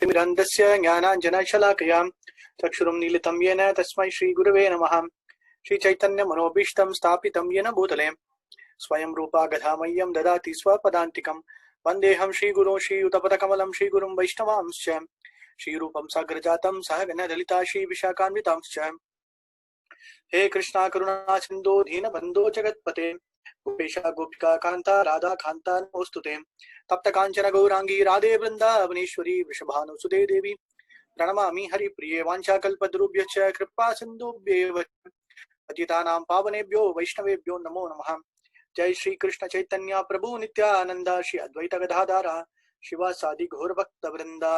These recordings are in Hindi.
तिमिरन्धस्य ज्ञानाञ्जनशलाकया चक्षुरुन्मीलितं येन तस्मै श्रीगुरवे नमः। श्रीचैतन्यमनोभीष्टं स्थापितं येन भूतले स्वयं रूपा गदामह्यं ददाति स्वपदान्तिकं। वन्देऽहं श्रीगुरो श्रीयुतपदकमलं श्रीगुरुं वैष्णवांश्च श्रीरूपं साग्रजातं सहगणललिता श्रीविशाखान्वितांश्च। हे कृष्णा करुणा सिन्धो दीनबन्धो जगत्पते गोपेशा गोपिका कान्ता राधा कान्ता नमोस्तुते। तप्त कांचन गौरांगी राधे वृंदावनेश्वरी वृषभानुसुते देवी प्रणमामि हरिप्रिये। वाञ्छाकल्पतरुभ्यश्च कृपा सिन्धुभ्येव पतितानां पावनेभ्यो वैष्णवेभ्यो नमो नमः। जय श्री कृष्ण चैतन्य प्रभु नित्यानंद श्री अद्वैत गदाधर शिवासादि घोर भक्त वृंदा।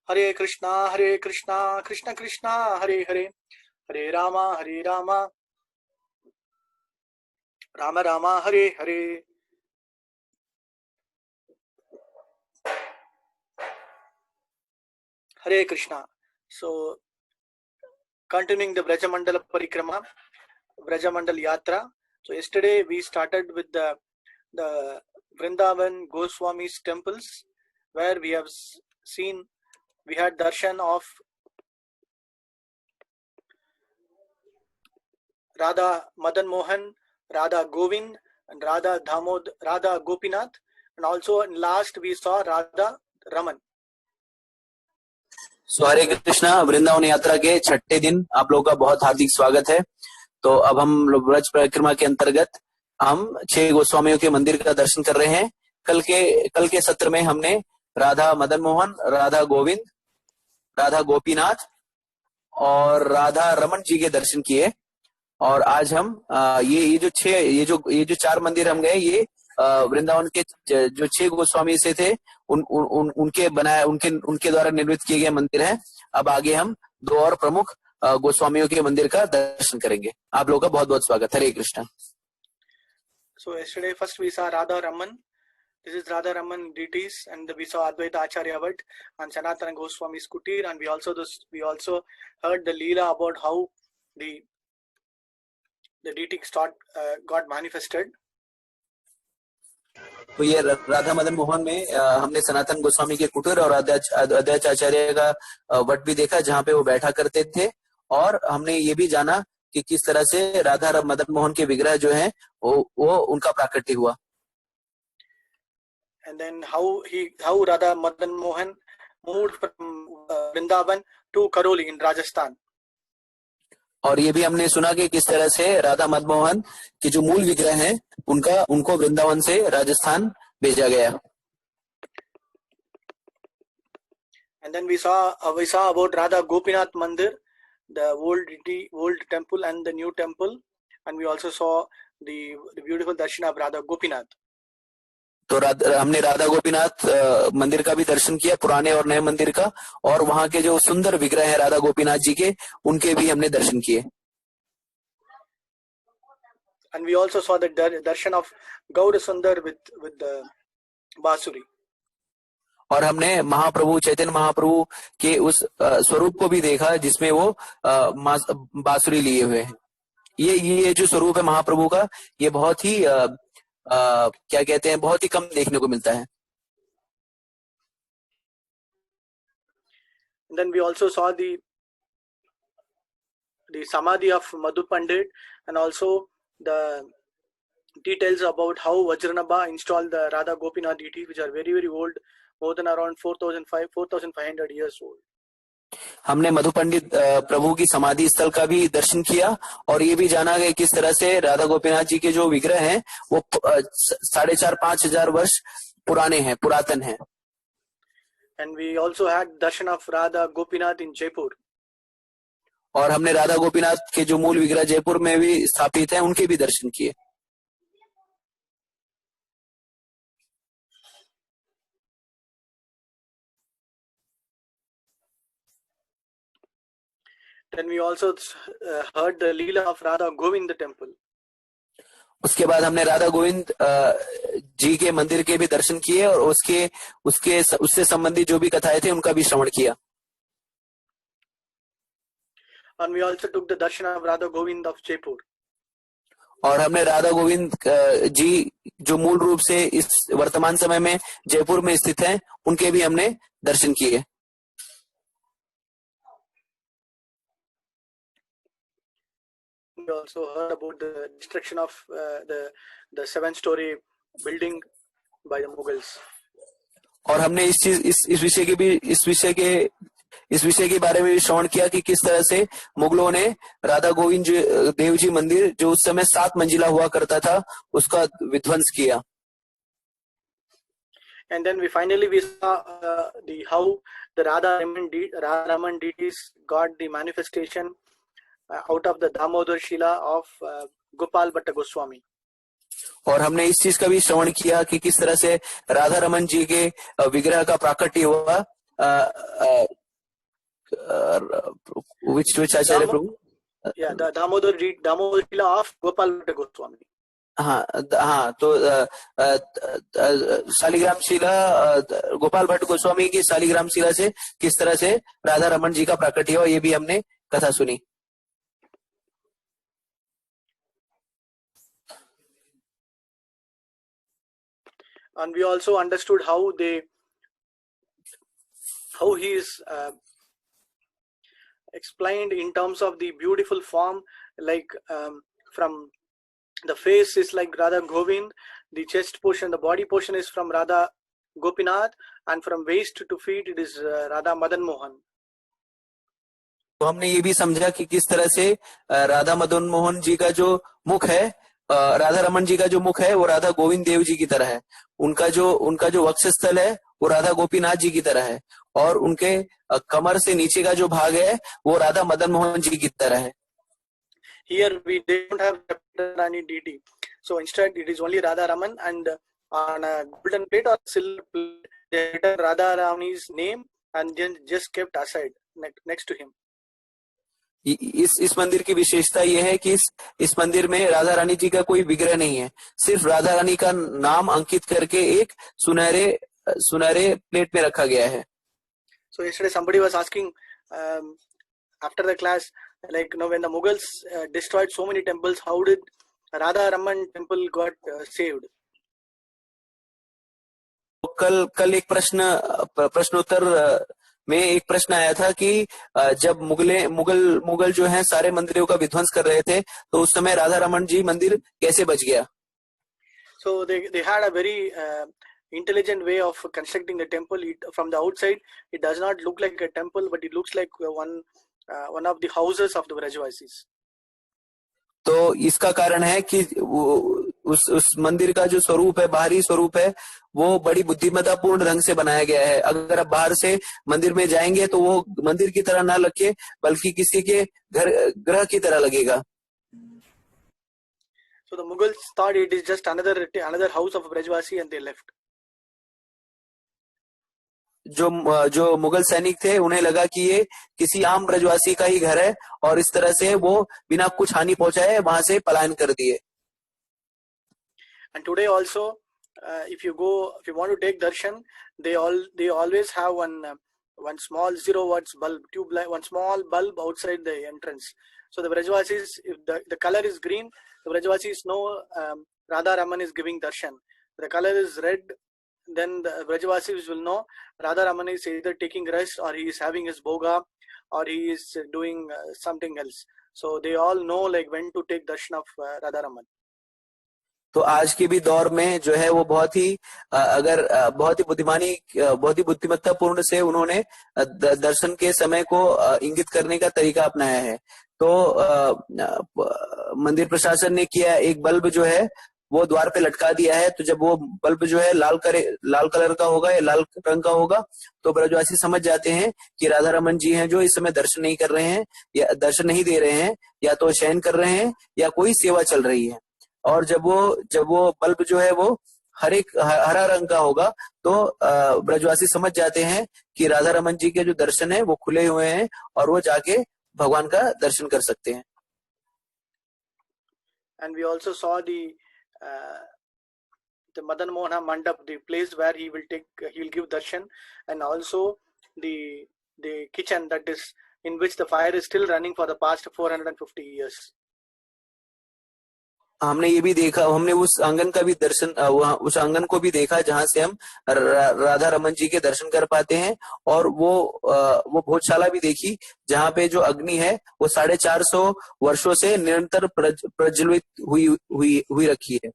हरे Krishna Krishna Krishna Hare Hare Hare Rama Ram Ram Hare Hare. Hare Krishna. So, continuing the Brajamandala Parikrama, Brajamandal Yatra. So, yesterday we started with the Vrindavan Goswami's temples, where we have seen, we had darshan of Radha Madan Mohan, Radha Govind, and Radha Gopinath, and also in last we saw Radha Raman. हरे कृष्णा। वृंदावन यात्रा के छठे दिन आप लोगों का बहुत हार्दिक स्वागत है। तो अब हम ब्रज परिक्रमा के अंतर्गत हम 6 गोस्वामियों के मंदिर का दर्शन कर रहे हैं। कल के सत्र में हमने राधा मदन मोहन, राधा गोविंद, राधा गोपीनाथ और राधा रमन जी के दर्शन किए। और आज हम ये जो 4 मंदिर हम गए, ये वृंदावन के जो 6 गोस्वामी से थे उनके द्वारा निर्मित किए गए मंदिर हैं। अब आगे हम 2 और प्रमुख गोस्वामियों के मंदिर का दर्शन करेंगे। आप लोगों का बहुत बहुत स्वागत। हरे Krishna. So yesterday first we saw Radha Raman. This is Radha Raman deities, and we saw Advaita Acharya Bhatt and Sanatana Goswami's kutir, and we also heard the leela about how the deity got manifested. तो ये राधा मदन मोहन में हमने सनातन गोस्वामी के कुटीर और अद्वैत आचार्य का वट भी देखा, जहाँ पे वो बैठा करते थे। और हमने ये भी जाना कि किस तरह से राधा मदन मोहन के विग्रह जो हैं वो उनका प्राकट्य हुआ। And then how Radha Madan Mohan moved from Vrindavan to Karoli in Rajasthan. और ये भी हमने सुना कि किस तरह से राधा मदन मोहन के जो मूल विग्रह हैं उनको वृंदावन से राजस्थान भेजा गया। And then we saw about Radha Gopinath Mandir, the old temple and the new temple, and we also saw the beautiful darshan of Radha Gopinath. तो हमने राधा गोपीनाथ मंदिर का भी दर्शन किया, पुराने और नए मंदिर का, और वहाँ के जो सुंदर विग्रह है राधा गोपीनाथ जी के, उनके भी हमने दर्शन किए। And we also saw the darshan of Gaura Sundar with the बांसुरी। और हमने महाप्रभु चैतन्य महाप्रभु के उस स्वरूप को भी देखा जिसमें वो बांसुरी लिए हुए हैं। ये जो स्वरूप है महाप्रभु का, ये बहुत ही क्या कहते हैं, बहुत ही कम देखने को मिलता है। And then we also saw the samadhi of Madhu Pandit, and also the details about how Vajranabha installed the Radha Gopinath deities, which are very very old, more than around 4,500 years old. हमने मधु पंडित प्रभु की समाधि स्थल का भी दर्शन किया, और ये भी जाना गया किस तरह से राधा गोपीनाथ जी के जो विग्रह हैं वो 4,500-5,000 वर्ष पुराने हैं, पुरातन हैं। And we also had darshan of Radha Gopinath in Jaipur. और हमने राधा गोपीनाथ के जो मूल विग्रह जयपुर में भी स्थापित हैं उनके भी दर्शन किए। Then we also heard the Leela of Radha Govind temple. उसके बाद हमने राधा गोविंद जी के मंदिर के भी दर्शन किए, और उससे संबंधित जो भी कथाएं थे उनका भी श्रवण किया। And we also took the darshan of Radha Govind of Jaipur. और हमने राधा गोविंद जी जो मूल रूप से इस वर्तमान समय में जयपुर में स्थित हैं, उनके भी हमने दर्शन किए। We also heard about the destruction of the 7-story building by the Mughals. और हमने इस विषय के बारे में भी श्रवण किया कि किस तरह से मुगलों ने राधा गोविंद देव जी मंदिर जो उस समय 7 मंजिला हुआ करता था, उसका विध्वंस किया। And then we saw how the Radha Raman deities got the manifestation out of the Damodar Shila of Gopal Bhatta Goswami. और हमने इस चीज का भी श्रवण किया कि किस तरह से राधा रमन जी के विग्रह का प्राकट्य हुआ, which Acharya Prabhu? Yeah, the Damodar Shila of Gopal Bhatta Goswami. हाँ, तो शालिग्राम शिला गोपाल भट्ट गोस्वामी की शालिग्राम शिला से किस तरह से राधा रमन जी का प्राकट्य हुआ, ये भी हमने कथा सुनी। And we also understood how he is explained in terms of the beautiful form, like from the face is like Radha Govind, the chest portion, the body portion is from Radha Gopinath, and from waist to feet it is Radha Madan Mohan. तो हमने ये भी समझा कि किस तरह से राधा मदन मोहन जी का जो मुख है, राधा रमन जी का जो मुख है वो राधा गोविंद देव जी की तरह है, उनका जो वक्षस्थल है वो राधा गोपीनाथ जी की तरह है, और उनके कमर से नीचे का जो भाग है वो राधा मदन मोहन जी की तरह है। Here we don't have Rani deity, so instead it is only Radha Raman, and on a golden plate or silver plate they written Radha Rani's name and then just kept aside next to him. इस मंदिर की विशेषता यह है कि इस मंदिर में राधा रानी जी का कोई विग्रह नहीं है, सिर्फ राधा रानी का नाम अंकित करके एक सुनहरे प्लेट में रखा गया है। So yesterday somebody was asking after the class, like when the Mughals destroyed so many temples, how did Radha Raman temple got saved? कल एक प्रश्नोत्तर में एक प्रश्न आया था कि जब मुगल जो हैं सारे मंदिरों का विध्वंस कर रहे थे, तो उस समय राधा रमन जी मंदिर कैसे बच गया? So they had a very intelligent way of constructing the temple. From the outside it does not look like a temple, but it looks like one of the houses of the Brajvasis. तो इसका कारण है कि उस मंदिर का जो स्वरूप है, बाहरी स्वरूप है, वो बड़ी बुद्धिमत्तापूर्ण ढंग से बनाया गया है। अगर आप बाहर से मंदिर में जाएंगे तो वो मंदिर की तरह ना लगे, बल्कि किसी के गृह की तरह लगेगा। So the Mughals thought it is just another house of Brajvasi and they left. जो मुगल सैनिक थे उन्हें लगा कि ये किसी आम ब्रजवासी का ही घर है, और इस तरह से वो बिना कुछ हानि पहुंचाए वहां से पलायन कर दिए। And today also, if you want to take darshan, they always have one small 0 watts bulb, tube light, one small bulb outside the entrance. So the Brajvasis, if the color is green, the Brajvasis know Radha Raman is giving darshan. The color is red, then the Brajvasis will know Radha Raman is either taking rest, or he is having his bhoga, or he is doing something else. So they all know like when to take darshan of Radha Raman. तो आज के भी दौर में जो है वो बहुत ही बुद्धिमत्तापूर्ण से उन्होंने दर्शन के समय को इंगित करने का तरीका अपनाया है। तो मंदिर प्रशासन ने किया, एक बल्ब जो है वो द्वार पे लटका दिया है, तो जब वो बल्ब जो है लाल कलर का होगा या लाल रंग का होगा, तो ब्रजवासी समझ जाते हैं कि राधा रमन जी हैं जो इस समय दर्शन नहीं कर रहे हैं, या दर्शन नहीं दे रहे हैं, या तो शयन कर रहे हैं या कोई सेवा चल रही है। और जब वो बल्ब जो है वो हरा रंग का होगा, तो ब्रजवासी समझ जाते हैं कि राधा रमन जी के जो दर्शन है वो खुले हुए हैं, और वो जाके भगवान का दर्शन कर सकते हैं। And we also saw the Madan Mohan Mandap, the place where he will give darshan, and also the kitchen that is in which the fire is still running for the past 450 years. हमने ये भी देखा, हमने उस आंगन का भी दर्शन उस आंगन को भी देखा जहां से हम राधा रमन जी के दर्शन कर पाते हैं। और वो भोजशाला भी देखी जहां पे जो अग्नि है वो 450 वर्षों से निरंतर प्रज्वलित हुई रखी है।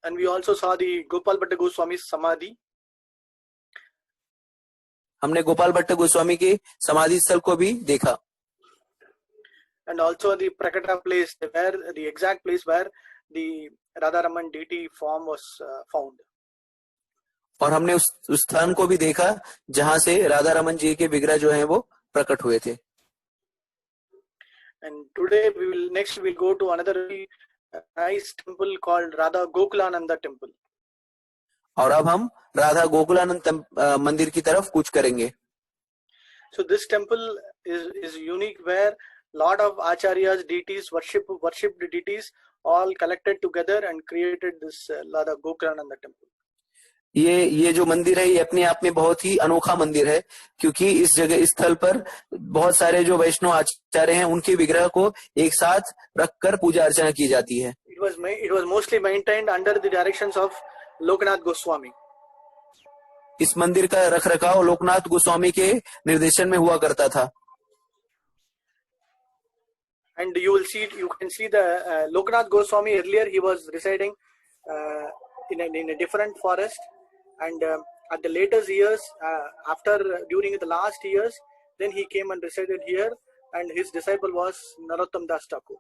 And we also saw the Gopal Bhatta Goswami's Samadhi. हमने गोपाल भट्ट गोस्वामी के समाधि स्थल को भी देखा। And also the Prakata place, where the exact place where the Radharaman deity form was found. और हमने उस स्थान को भी देखा जहां से राधा रमन जी के विग्रह जो हैं वो प्रकट हुए थे। And today we'll go to another very nice temple called Radha Gokulananda temple. और अब हम राधा गोकुलानंद मंदिर की तरफ कूच करेंगे। So this temple is unique, where lot of acharyas, deities, worshipped deities all collected together and created this Radha Gokulananda temple. ये जो मंदिर है ये अपने आप में बहुत ही अनोखा मंदिर है, क्योंकि इस जगह इस स्थल पर बहुत सारे जो वैष्णव आचार्य हैं उनके विग्रह को एक साथ रखकर पूजा अर्चना की जाती है। It was mostly maintained under the directions of Lokanath Goswami. इस मंदिर का रखरखाव लोकनाथ गोस्वामी के निर्देशन में हुआ करता था। And you can see the Lokanath Goswami. Earlier he was residing in a different forest, and at the latest years, during the last years, then he came and resided here, and his disciple was Narottam Das Thakur.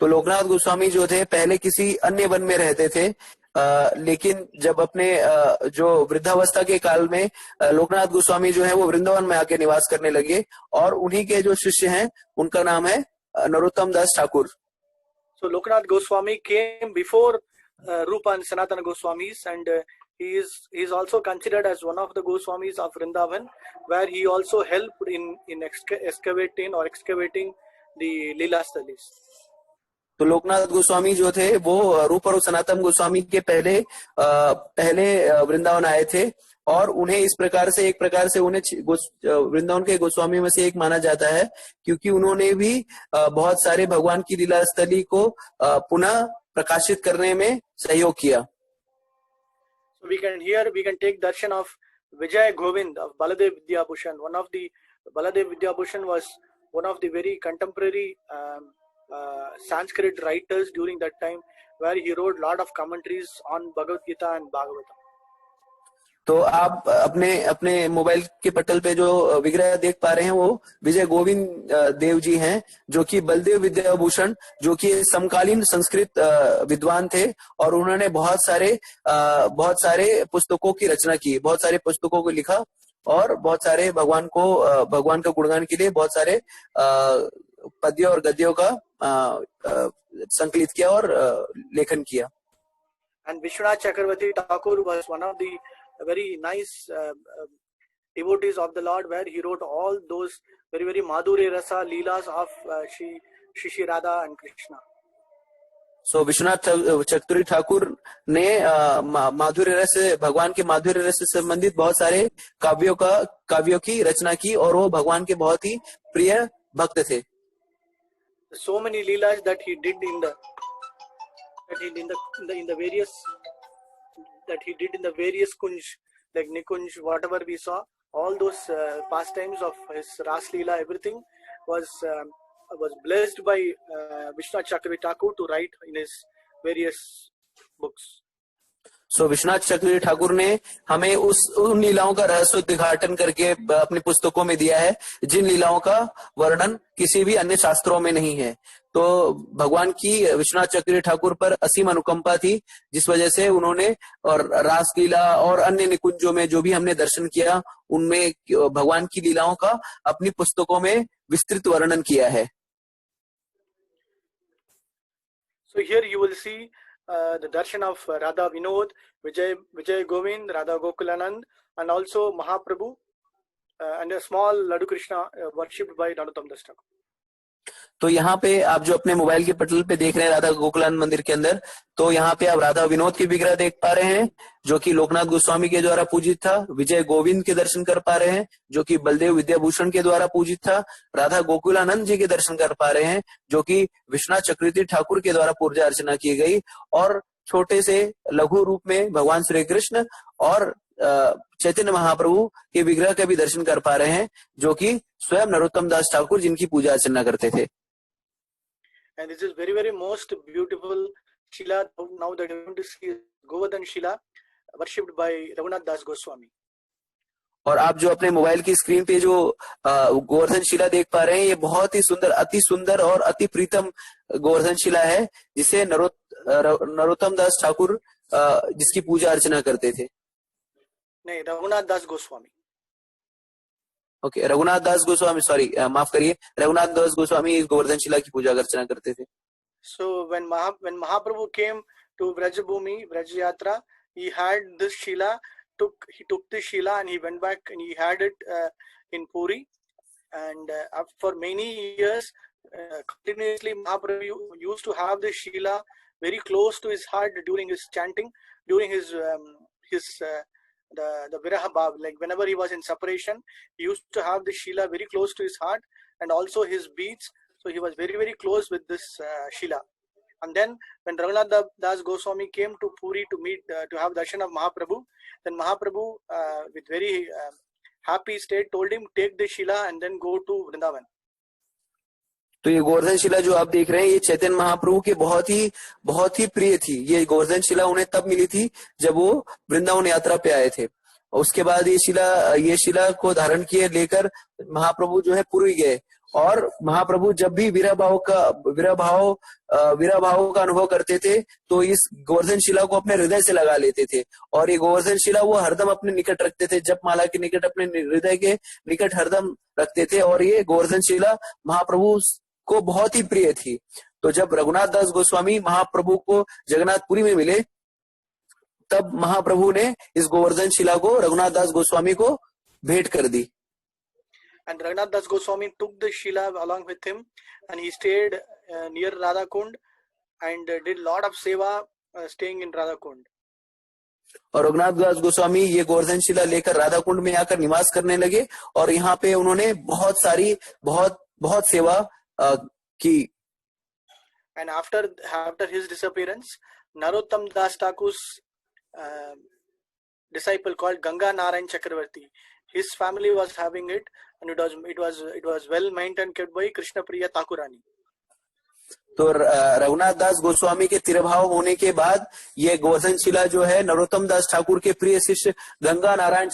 तो लोकनाथ गोस्वामी जो थे पहले किसी अन्य वन में रहते थे, लेकिन जब अपने जो वृद्धावस्था के काल में लोकनाथ गोस्वामी जो है वो वृंदावन में आके निवास करने लगे, और उन्हीं के जो शिष्य हैं उनका नाम है नरोत्तम दास Thakur. So Lokanath Goswami came before Rupa and Sanatana Goswamis, and he is also considered as one of the Goswamis of Vrindavan, where he also helped in excavating the Leela Stalis. तो लोकनाथ गोस्वामी जो थे वो रूप और सनातन गोस्वामी के पहले वृंदावन आए थे, और उन्हें एक प्रकार से उन्हें वृंदावन के गोस्वामी में से एक माना जाता है, क्योंकि उन्होंने भी बहुत सारे भगवान की लीला स्थली को पुनः प्रकाशित करने में सहयोग किया। So we can take darshan of Vijay Govind of Baladev Vidyabhushan. Baladev Vidyabhushan was one of the very contemporary Sanskrit writers during that time, where he wrote lot of commentaries on Bhagavad Gita and Bhagavatam. तो आप अपने मोबाइल के पटल पे जो विग्रह देख पा रहे हैं वो विजय गोविंद देव जी हैं, जो कि बलदेव विद्याभूषण, जो कि समकालीन संस्कृत विद्वान थे, और उन्होंने बहुत सारे पुस्तकों की रचना की, बहुत सारे पुस्तकों को लिखा, और बहुत सारे भगवान का गुणगान के लिए बहुत सारे पद्यों और गद्यों का संकलित किया और लेखन किया। And Vishwanath Chakravarti Thakur was one of the very nice devotees of the Lord, where he wrote all those very, very Madhurya Rasa Leelas of Shri Radha and Krishna. So Vishwanath चक्रवर्ती ठाकुर ने भगवान के माधुर्य रस से संबंधित बहुत सारे काव्यों की रचना की, और वो भगवान के बहुत ही प्रिय भक्त थे। So many leelas that he did in the various kunj, like Nikunj, whatever we saw, all those pastimes of his Ras Leela, everything was blessed by Vishwanath Chakravarti Thakur to write in his various books. सो विश्वनाथ चक्रवर्ती ठाकुर ने हमें उन लीलाओं का रहस्य उद्घाटन करके अपनी पुस्तकों में दिया है, जिन लीलाओं का वर्णन किसी भी अन्य शास्त्रों में नहीं है। तो भगवान की विश्वनाथ चक्रवर्ती ठाकुर पर असीम अनुकंपा थी, जिस वजह से उन्होंने और रास लीला और अन्य निकुंजों में जो भी हमने दर्शन किया उनमें भगवान की लीलाओं का अपनी पुस्तकों में विस्तृत वर्णन किया है। So here you will see the darshan of Radha Vinod, Vijay Govind, Radha Gokulanand, and also Mahaprabhu, and a small Laddu Krishna worshipped by Narottam Das Thakur. तो यहाँ पे आप जो अपने मोबाइल के पटल पे देख रहे हैं राधा गोकुलानंद मंदिर के अंदर, तो यहाँ पे आप राधा विनोद के विग्रह देख पा रहे हैं जो कि लोकनाथ गोस्वामी के द्वारा पूजित था। विजय गोविंद के दर्शन कर पा रहे हैं जो कि बलदेव विद्याभूषण के द्वारा पूजित था। राधा गोकुलानंद जी के दर्शन कर पा रहे हैं जो कि विश्वनाथ चक्रवर्ती ठाकुर के द्वारा पूजा अर्चना की गई। और छोटे से लघु रूप में भगवान श्री कृष्ण और चैतन्य महाप्रभु के विग्रह का भी दर्शन कर पा रहे हैं जो कि स्वयं नरोत्तम दास ठाकुर जिनकी पूजा अर्चना करते थे। And this is very, very most beautiful Shila now that you're going to see Govardhan Shila worshipped by Raghunath Das Goswami. और आप जो अपने मोबाइल की स्क्रीन पे जो गोवर्धन शिला देख पा रहे हैं, ये बहुत ही सुंदर और अति प्रीतम गोवर्धन शिला है जिसे नरोत्तम दास ठाकुर जिसकी पूजा अर्चना करते थे। नहीं, रघुनाथ दास गोस्वामी। ओके, रघुनाथ दास गोस्वामी, सॉरी, माफ करिए, रघुनाथ दास गोस्वामी इस गोवर्धन शिला की पूजा अर्चना करते थे। So when Mahaprabhu came to Vrajabhumi, Vraj Yatra, he had this Shila. He took this Shila and he went back and he had it in Puri. And for many years, continuously Mahaprabhu used to have this Shila very close to his heart during his chanting, during his the Viraha Bhav. Like whenever he was in separation, he used to have this Shila very close to his heart and also his beads. So he was very, very close with this Shila. And then when Raghunath Das Goswami came to Puri to meet, to have darshan of Mahaprabhu, then Mahaprabhu with very happy state told him, take the Shila and then go to Vrindavan. तो ये गोवर्धन शिला जो आप देख रहे हैं, ये चैतन्य महाप्रभु के बहुत ही प्रिय थी। ये गोवर्धन शिला उन्हें तब मिली थी जब वो वृंदावन यात्रा पे आए थे। उसके बाद ये शिला को धारण किए लेकर महाप्रभु जो है पुरी गए। और महाप्रभु जब भी विरह भाव का अनुभव करते थे तो इस गोवर्धन शिला को अपने हृदय से लगा लेते थे। और ये गोवर्धन शिला वो हरदम अपने निकट रखते थे, जप माला के निकट, अपने हृदय के निकट हरदम रखते थे। और ये गोवर्धन शिला महाप्रभु को बहुत ही प्रिय थी। तो जब रघुनाथ दास गोस्वामी महाप्रभु को जगन्नाथपुरी में मिले, तब महाप्रभु ने इस गोवर्धन शिला को रघुनाथ दास गोस्वामी को भेंट कर दी। And Raghunath Das Goswami took the Shila along with him and he stayed near Radha Kund and did lot of seva staying in Radha Kund. और रघुनाथ दास गोस्वामी ये गोवर्धन शिला लेकर राधा कुंड में आकर निवास करने लगे और यहाँ पे उन्होंने बहुत सेवा की। And after his disappearance, Narottam Das Thakur's disciple called Ganga Narayan Chakravarti, his family was having it, and it was well maintained, kept by Krishna Priya Thakurani. तो रघुनाथ दास गोस्वामी के तिरभाव होने के बाद ये गोवर्धन शिला जो है नरोत्तम दास ठाकुर के प्रिय शिष्य गंगा नारायण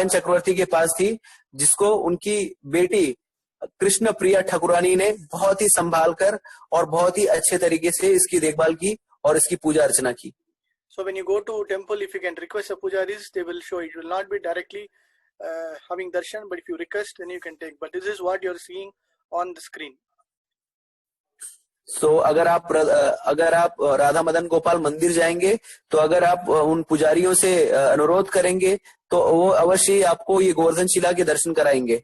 चक्रवर्ती के पास थी, जिसको उनकी बेटी कृष्ण प्रिया ठाकुरानी ने बहुत ही संभाल कर और बहुत ही अच्छे तरीके से इसकी देखभाल की और इसकी पूजा अर्चना की। So when you go to temple, if you can request the pujaris, they will show. It will not be directly having darshan, but if you request, then you can take. But this is what you are seeing on the screen. So अगर आप राधा मदन गोपाल मंदिर जाएंगे तो अगर आप उन पुजारियों से अनुरोध करेंगे तो वो अवश्य आपको ये गोवर्धन शिला के दर्शन कराएंगे।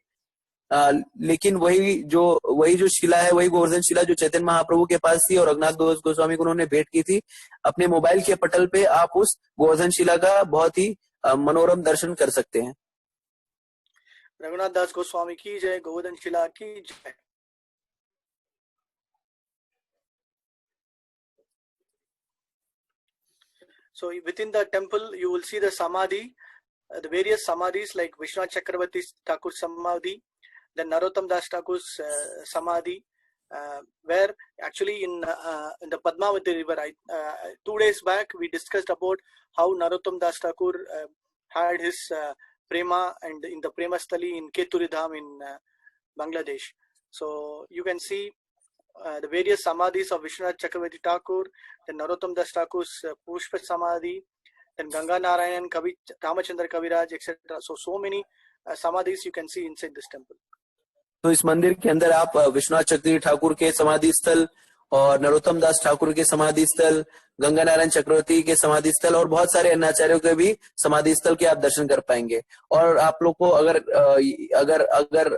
लेकिन वही जो शिला है, वही गोवर्धन शिला जो चैतन्य महाप्रभु के पास थी और रघुनाथ दास गोस्वामी को उन्होंने भेंट की थी, अपने मोबाइल के पटल पे आप उस गोवर्धन शिला का बहुत ही मनोरम दर्शन कर सकते हैं। रघुनाथ दास गोस्वामी की जय, गोवर्धन शिला की जय। So within the temple, you will see the samadhi, the various samadhis like Vishwanath Chakravarti Thakur Samadhi, then Narottam Das Thakur's Samadhi, where actually in the Padmavati river, 2 days back we discussed about how Narottam Das Thakur had his prema and in the Prema Stali in Keturidham in Bangladesh. So you can see the various samadhis of Vishwanath Chakravarti Thakur, then Narottam Das Thakur's Pushpa Samadhi, then Ganga Narayan, Ramachandra Kaviraj, etc. So many samadhis you can see inside this temple. तो इस मंदिर के अंदर आप विश्वनाथ चक्रवर्ती ठाकुर के समाधि स्थल और नरोत्तम दास ठाकुर के समाधि स्थल, गंगा नारायण चक्रवर्ती के समाधि स्थल और बहुत सारे अन्य आचार्यों के भी समाधि स्थल के आप दर्शन कर पाएंगे। और आप लोग को अगर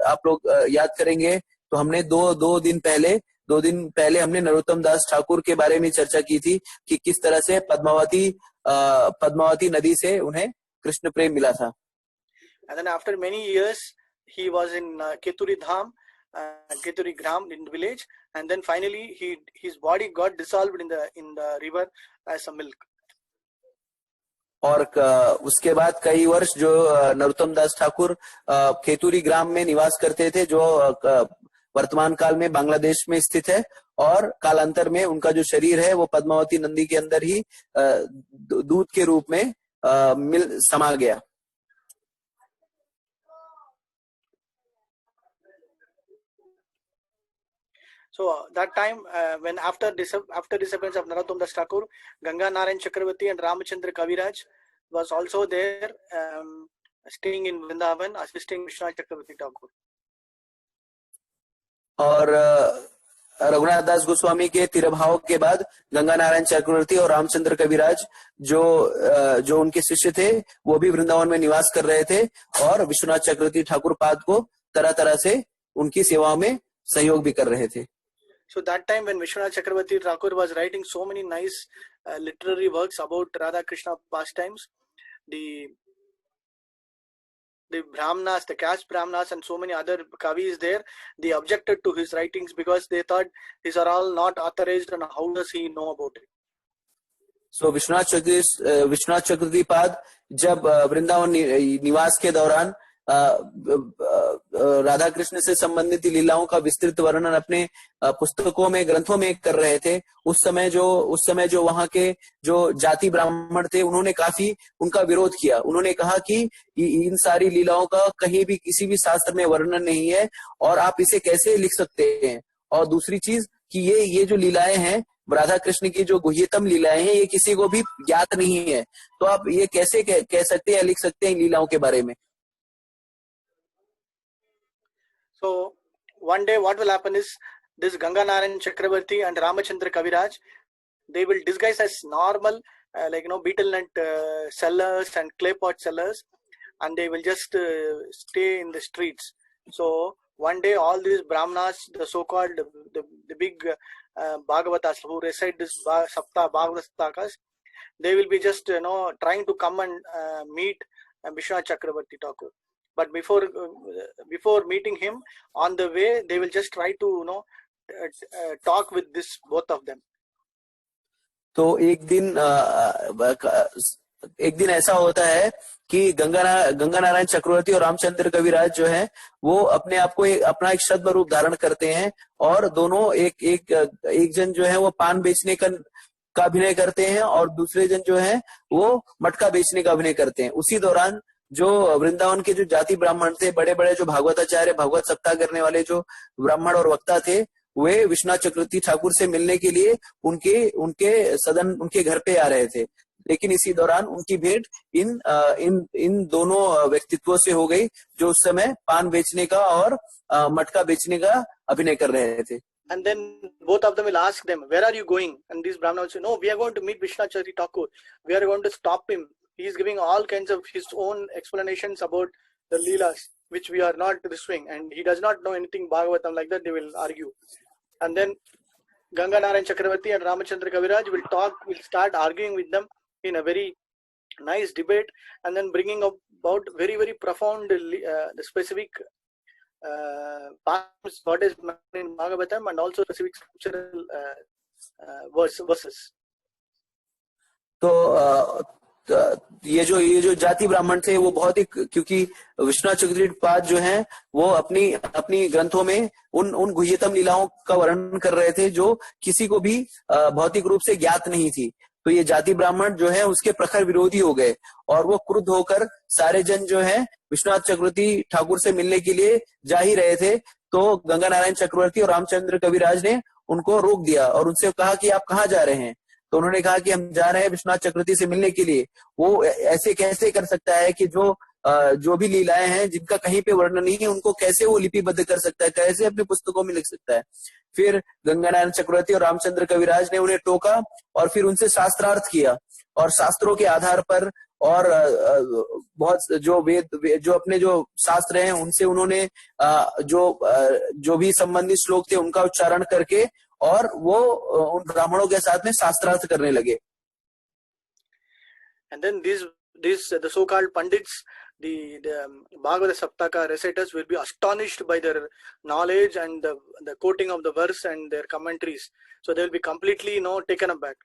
आप लोग याद करेंगे तो हमने दो दिन पहले हमने नरोत्तम दास ठाकुर के बारे में चर्चा की थी कि किस तरह से पद्मावती नदी से उन्हें कृष्ण प्रेम मिला था. And then after many years, he was in Keturi Dham, Keturi Gram in the village, and then finally his body got dissolved in the river as a milk. और उसके बाद कई वर्ष जो नरोत्तम दास ठाकुर केतुरी ग्राम में निवास करते थे, जो वर्तमान काल में बांग्लादेश में स्थित है, और कालांतर में उनका जो शरीर है वो पद्मावती नदी के अंदर ही दूध के रूप में समा गया. So that time, when after disappearance of Narottam Das Thakur, Ganga Narayan Chakravarti and Ramachandra Kaviraj was also there, staying in Vrindavan, assisting Vishwanath Chakravarti Thakur. और रघुनाथ दास गोस्वामी के तिरभाव के बाद गंगा नारायण चक्रवर्ती और रामचंद्र कविराज जो उनके शिष्य थे, वो भी वृंदावन में निवास कर रहे थे और विश्वनाथ चक्रवर्ती ठाकुर पाद को तरह तरह से उनकी सेवाओं में सहयोग भी कर रहे थे. So that time when Vishwanath Chakravarti Thakur was writing so many nice literary works about Radha Krishna pastimes, the Brahmanas, the caste Brahmanas and so many other kavis there, they objected to his writings because they thought these are all not authorized and how does he know about it. So Vishwanath चक्रवर्ती पाद जब वृंदावन निवास के दौरान राधा कृष्ण से संबंधित लीलाओं का विस्तृत वर्णन अपने पुस्तकों में, ग्रंथों में कर रहे थे, उस समय जो वहां के जो जाति ब्राह्मण थे, उन्होंने काफी उनका विरोध किया. उन्होंने कहा कि इन सारी लीलाओं का कहीं भी किसी भी शास्त्र में वर्णन नहीं है और आप इसे कैसे लिख सकते हैं. और दूसरी चीज कि ये जो लीलाएं हैं, राधा कृष्ण की जो गुह्यतम लीलाएं हैं, ये किसी को भी ज्ञात नहीं है, तो आप ये कैसे कह सकते हैं, लिख सकते हैं इन लीलाओं के बारे में. So one day what will happen is this Ganga Narayan Chakravarti and Ramachandra Kaviraj, they will disguise as normal betel nut sellers and clay pot sellers, and they will just stay in the streets. So one day all these Brahmanas, the so-called the big Bhagavatas who recite this Sapta Bhagavatakas, they will be just trying to come and meet Vishwanath Chakravarti Thakur. But before meeting him, on the way they will just try to talk with this both of them. तो एक दिन ऐसा होता है कि गंगा नारायण चक्रवर्ती और रामचंद्र कविराज जो है वो अपने आप को अपना एक शब्द रूप धारण करते हैं और दोनों एक जन जो है वो पान बेचने का अभिनय करते हैं और दूसरे जन जो है वो मटका बेचने का अभिनय करते हैं. उसी दौरान जो वृंदावन के जो जाति ब्राह्मण थे, बड़े बड़े जो भागवताचार्य, भागवत सप्ताह करने वाले जो ब्राह्मण और वक्ता थे, वे विश्वनाथ चक्रवर्ती ठाकुर से मिलने के लिए उनके घर पे आ रहे थे. लेकिन इसी दौरान उनकी भेंट इन दोनों व्यक्तित्वों से हो गई जो उस समय पान बेचने का और मटका बेचने का अभिनय कर रहे थे. And then both of them will ask them, where are you going? And these brahmanas will say, no, we are going to meet Vishwanath Chakravarti Thakur. We are going to stop him. He is giving all kinds of his own explanations about the Leelas, which we are not pursuing, and he does not know anything Bhagavatam, like that they will argue. And then Ganga Narayan Chakravarti and Ramachandra Kaviraj will start arguing with them in a very nice debate, and then bringing about very, very profound the specific what is in Bhagavatam and also specific scriptural verses. तो ये जो जाति ब्राह्मण थे वो बहुत ही, क्योंकि विश्वनाथ चक्रवर्ती पाद जो हैं वो अपनी ग्रंथों में उन गुह्यतम लीलाओं का वर्णन कर रहे थे जो किसी को भी भौतिक रूप से ज्ञात नहीं थी. तो ये जाति ब्राह्मण जो है उसके प्रखर विरोधी हो गए और वो क्रुद्ध होकर सारे जन जो है विश्वनाथ चक्रवर्ती ठाकुर से मिलने के लिए जा ही रहे थे. तो गंगा नारायण चक्रवर्ती और रामचंद्र कविराज ने उनको रोक दिया और उनसे कहा कि आप कहाँ जा रहे हैं. तो उन्होंने कहा कि हम जा रहे हैं विश्वनाथ चक्रवर्ती से मिलने के लिए. वो ऐसे कैसे कर सकता है कि जो भी लीलाएं हैं जिनका कहीं पे वर्णन नहीं है उनको कैसे वो लिपिबद्ध कर सकता है, कैसे अपनी पुस्तकों में लिख सकता है. फिर गंगा नारायण चक्रवर्ती और रामचंद्र कविराज ने उन्हें टोका और फिर उनसे शास्त्रार्थ किया और शास्त्रों के आधार पर और बहुत जो अपने जो शास्त्र हैं उनसे उन्होंने जो भी संबंधित श्लोक थे उनका उच्चारण करके और वो उन ब्राह्मणों के साथ में शास्त्रार्थ करने लगे. And then the so-called pandits, the Bhagavata Saptaka reciters will be astonished by their knowledge and the quoting of the verse and their commentaries. So they will be completely taken aback.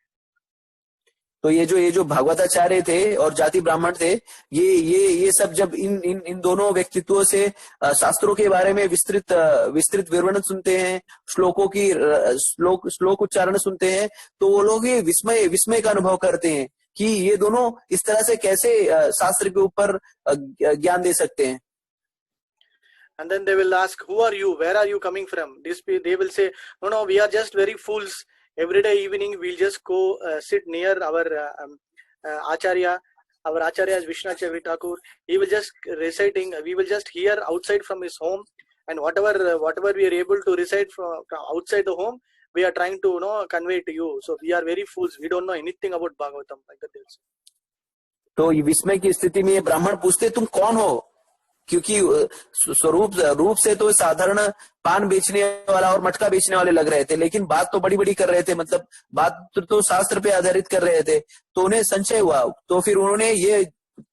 तो ये जो भागवताचार्य थे और जाति ब्राह्मण थे, ये सब जब इन दोनों व्यक्तित्वों से शास्त्रों के बारे में विस्तृत विवरण सुनते हैं, श्लोक उच्चारण सुनते हैं, तो वो लोग ये विस्मय का अनुभव करते हैं कि ये दोनों इस तरह से कैसे शास्त्र के ऊपर ज्ञान दे सकते हैं. And then they will ask, who are you? Where are you coming from? They will say, no, we are just very fools. Every day evening we'll just go sit near our Acharya. Our Acharya is Vishnu Chakri Thakur. He will just reciting. We will just hear outside from his home, and whatever we are able to recite from outside the home, we are trying to convey to you. So we are very fools. We don't know anything about Bhagavatam. Like that. तो ये विस्मय की स्थिति में ये ब्राह्मण पूछते, तुम कौन हो? क्योंकि रूप से तो साधारण पान बेचने वाला और मटका बेचने वाले लग रहे थे, लेकिन बात तो बड़ी कर रहे थे, मतलब बात तो शास्त्र पे आधारित कर रहे थे. तो उन्हें संशय हुआ, तो फिर उन्होंने ये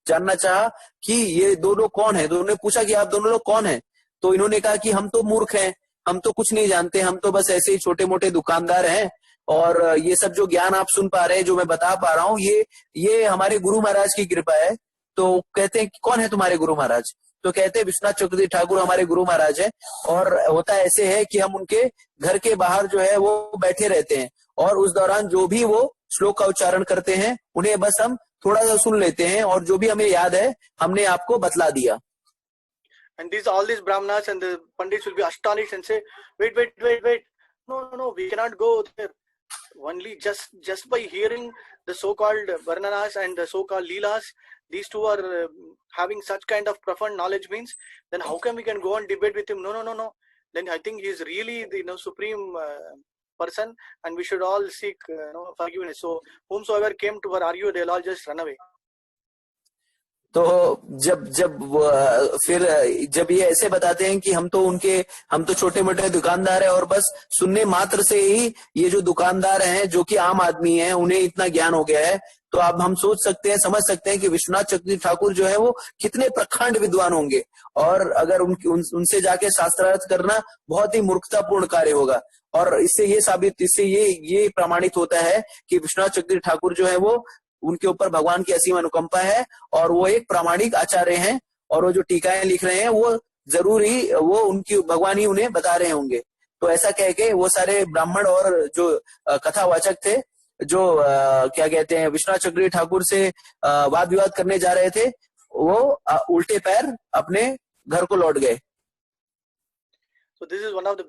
जानना चाहा कि ये दोनों कौन है. तो उन्होंने पूछा कि आप दोनों लोग कौन हैं? तो इन्होंने कहा कि हम तो मूर्ख हैं, हम तो कुछ नहीं जानते, हम तो बस ऐसे ही छोटे मोटे दुकानदार हैं, और ये सब जो ज्ञान आप सुन पा रहे हैं, जो मैं बता पा रहा हूँ, ये हमारे गुरु महाराज की कृपा है. तो कहते हैं कौन है तुम्हारे गुरु महाराज? तो कहते हैं विश्वनाथ चक्रवर्ती ठाकुर हमारे गुरु महाराज है. और होता ऐसे है कि हम उनके घर के बाहर जो है वो बैठे रहते हैं, और उस दौरान जो भी वो श्लोक का उच्चारण करते हैं उन्हें बस हम थोड़ा सा सुन लेते हैं, और जो भी हमें याद है हमने आपको बतला दिया. And all these brahmanas and the pandits will be astonished and say, wait, no, we cannot go there. Only just by hearing the so-called varnanas and the so-called leelas, these two are having such kind of profound knowledge means, then how come we can go and debate with him? No. Then I think he is really the supreme person, and we should all seek forgiveness. So whomsoever came to argue, they'll all just run away. तो जब ये ऐसे बताते हैं कि हम तो छोटे मोटे दुकानदार हैं, और बस सुनने मात्र से ही ये जो दुकानदार हैं, जो कि आम आदमी हैं, उन्हें इतना ज्ञान हो गया है, तो अब हम समझ सकते हैं कि विश्वनाथ चक्रवर्ती ठाकुर जो है वो कितने प्रखंड विद्वान होंगे, और अगर उनसे जाके शास्त्रार्थ करना बहुत ही मूर्खतापूर्ण कार्य होगा. और इससे ये प्रमाणित होता है कि विश्वनाथ चक्रवर्ती ठाकुर जो है वो, उनके ऊपर भगवान की असीम अनुकंपा है, और वो एक प्रामाणिक आचार्य हैं, और वो जो टीकाएं लिख रहे हैं वो जरूर ही वो उनकी भगवान ही उन्हें बता रहे होंगे. तो ऐसा कह के वो सारे ब्राह्मण और जो कथावाचक थे, जो क्या कहते हैं विश्वनाथ चक्रवर्ती ठाकुर से वाद विवाद करने जा रहे थे, वो उल्टे पैर अपने घर को लौट गए. So this is one of the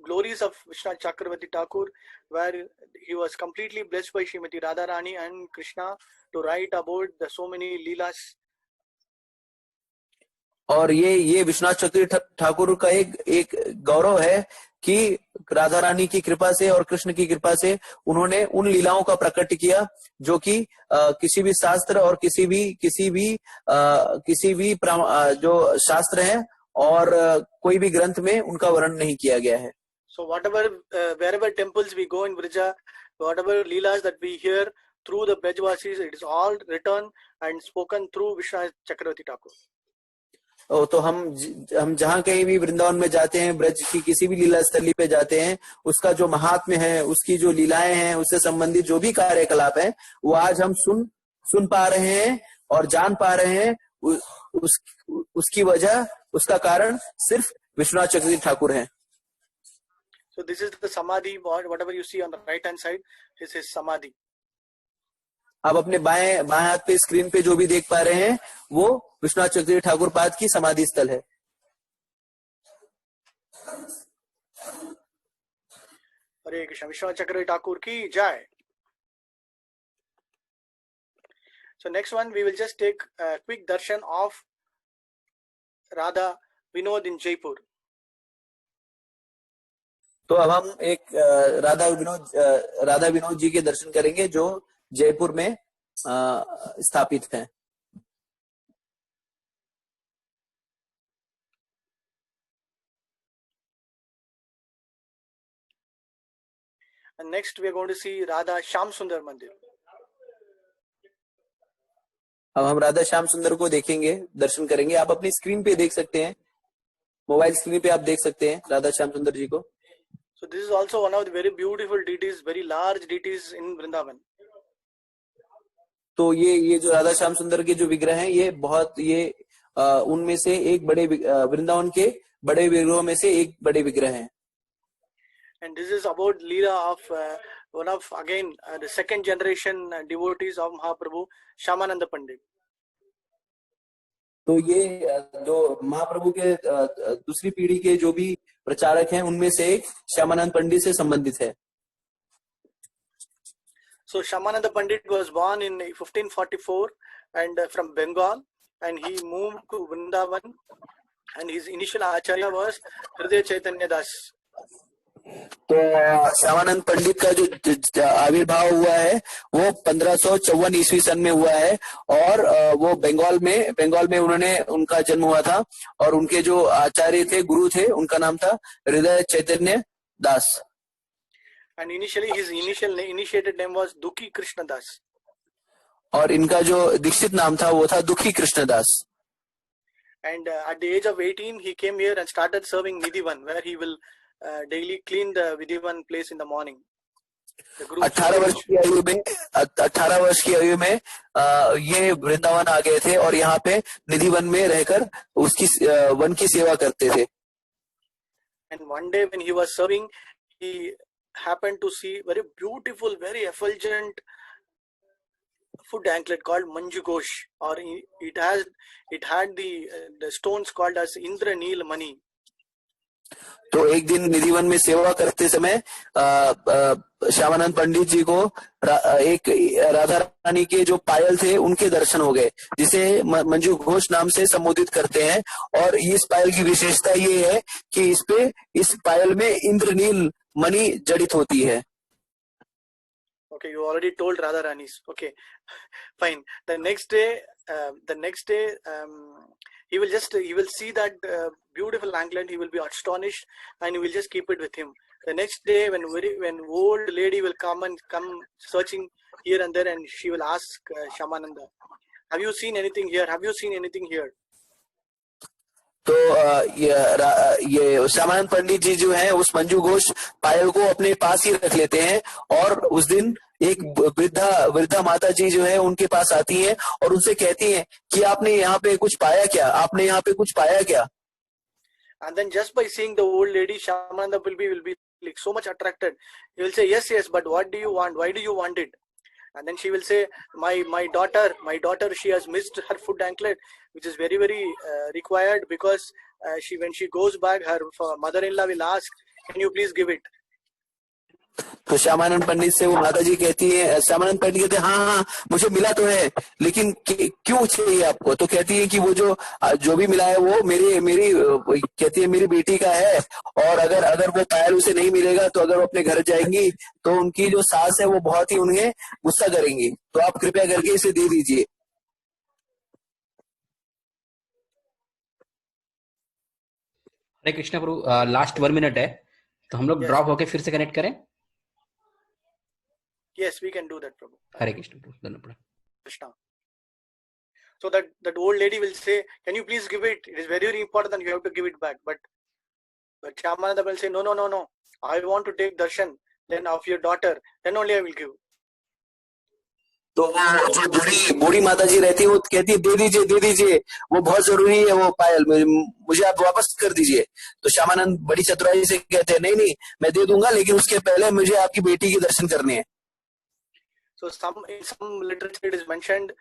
glories of Vishwanath Chakravarti Thakur, where he was completely blessed by Srimati Radharani and Krishna to write about so many leelas. और ये विश्वनाथ चक्रवर्ती ठाकुर का एक गौरव है कि राधा रानी की कृपा से और कृष्ण की कृपा से उन्होंने उन लीलाओं का प्रकट किया जो कि किसी भी शास्त्र और किसी भी जो शास्त्र है और कोई भी ग्रंथ में उनका वर्णन नहीं किया गया है. So wherever temples we go in Brija, whatever leelas that we hear through the Brajvasis, it is all written and spoken through Vishwanath Chakravarti Thakur. तो हम जहाँ कहीं भी वृंदावन में जाते हैं, ब्रज की किसी भी लीला स्थली पे जाते हैं, उसका जो महात्म्य है, उसकी जो लीलाएं हैं, उससे संबंधित जो भी कार्यकलाप है, वो आज हम सुन पा रहे हैं और जान पा रहे हैं. उसकी वजह, उसका कारण सिर्फ विश्वनाथ चक्रवर्ती ठाकुर हैं. So this is the samadhi, whatever you see on the right hand side, this is samadhi. आप अपने बाएं हाथ पे स्क्रीन पे जो भी देख पा रहे हैं वो विश्वनाथ चक्रवर्ती ठाकुर पाद की समाधि स्थल है. हरे कृष्ण. विश्वनाथ चक्रवर्ती ठाकुर की जय. So next one we will just take a quick darshan of Radha Vinod in Jaipur. तो अब हम एक राधा विनोद जी के दर्शन करेंगे जो जयपुर में स्थापित है। And next we are going to see Radha Shyam Sundar Mandir. अब हम राधा श्याम सुंदर को देखेंगे, दर्शन करेंगे। आप अपनी स्क्रीन पे देख सकते हैं, मोबाइल स्क्रीन पे आप देख सकते हैं राधा श्याम सुंदर जी को। So this is also one of the very beautiful deities, very large deities in Vrindavan. तो ये जो राधा श्याम सुंदर के जो विग्रह हैं, ये बहुत उनमें से एक बड़े वृंदावन के बड़े विग्रहों में से एक बड़े विग्रह हैं। And this is about Leela of one of again the second generation devotees of Mahaprabhu, Shyamananda Pandit. तो ये जो महाप्रभु के दूसरी पीढ़ी के जो भी प्रचारक हैं, उनमें से एक श्यामानंद पंडित से संबंधित है। So Shyamananda Pandit was born in 1544 and from Bengal, and he moved to Vrindavan, and his initial acharya was Hriday Chaitanya Das. तो श्यामानंद पंडित का जो आविर्भाव हुआ है वो 1554 ईस्वी सन में हुआ है, और वो बंगाल में उन्होंने उनका जन्म हुआ था, और उनके जो आचार्य थे, गुरु थे, उनका नाम था हृदय Chaitanya Das. And initially his initiated name was Dukhi Krishna Das. और इनका जो दीक्षित नाम था वो था दुखी Krishnadas. And at the age of 18 he came here and started serving Nidhivan, where he will daily clean the Vidhivan place in the morning. 18 वर्ष की आयु में ये वृंदावन आ गए थे, और यहाँ पे निधिवन में रहकर उसकी वन की सेवा करते थे। And one day when he was serving, he happened to see very beautiful, very effulgent food anklet called Manju Ghosh, or it had the stones called as Indraneel Mani. तो एक दिन निधिवन में सेवा करते समय श्यामानंद पंडित जी को एक राधा रानी के जो पायल थे उनके दर्शन हो गए, जिसे मंजू घोष नाम से संबोधित करते हैं। और इस पायल की विशेषता ये है कि इस पायल में इंद्रनील मणि जड़ित होती है। Okay, you already told Radha Rani's. Okay, fine. The next day, he will see that beautiful anklet. He will be astonished, and he will just keep it with him. The next day, when old lady will come searching here and there, and she will ask Shyamananda, "Have you seen anything here? Have you seen anything here?" तो ये श्यामानंद पंडित जी जो है उस मंजू घोष पायल को अपने पास ही रख लेते हैं, और उस दिन एक वृद्धा माता जी जो है उनके पास आती हैं और उनसे कहती हैं कि आपने यहाँ पे कुछ पाया क्या, आपने यहाँ पे कुछ पाया क्या। And then just by seeing the old lady, Shyamananda will be like so much attracted. He will say, yes, but what do you want? Why do you want it? And then she will say, my daughter, she has missed her foot anklet, which is very, very required, because when she goes back, her mother-in-law will ask, can you please give it? तो श्यामानंद पंडित से वो माता जी कहती है, श्यामानंद पंडित कहते हैं हाँ मुझे मिला तो है, लेकिन क्यों चाहिए आपको? तो कहती है कि वो जो भी मिला है वो मेरी कहती है मेरी बेटी का है, और अगर वो पायल उसे नहीं मिलेगा तो अगर वो अपने घर जाएंगी तो उनकी जो सास है वो बहुत ही उन्हें गुस्सा करेंगी, तो आप कृपया करके इसे दे दीजिए। हरे कृष्णा प्रभु, लास्ट 1 मिनट है, तो हम लोग ड्रॉप होके फिर से कनेक्ट करें। Yes, we can do that, Prabhu. Hare Krishna, Prabhu. Krishna. So that old lady will say, can you please give it? It is very, very important and you have to give it back. But Shyamananda will say, no. I want to take darshan then of your daughter. Then only I will give. तो जो बूढ़ी माता जी रहती है वो कहती है दे दीजिए, वो बहुत जरूरी है वो पायल, मुझे आप वापस कर दीजिए। तो श्यामानंद बड़ी चतुराई से कहते हैं नहीं मैं दे दूंगा, लेकिन उसके पहले मुझे आपकी बेटी के दर्शन करने हैं। So in some literature it is mentioned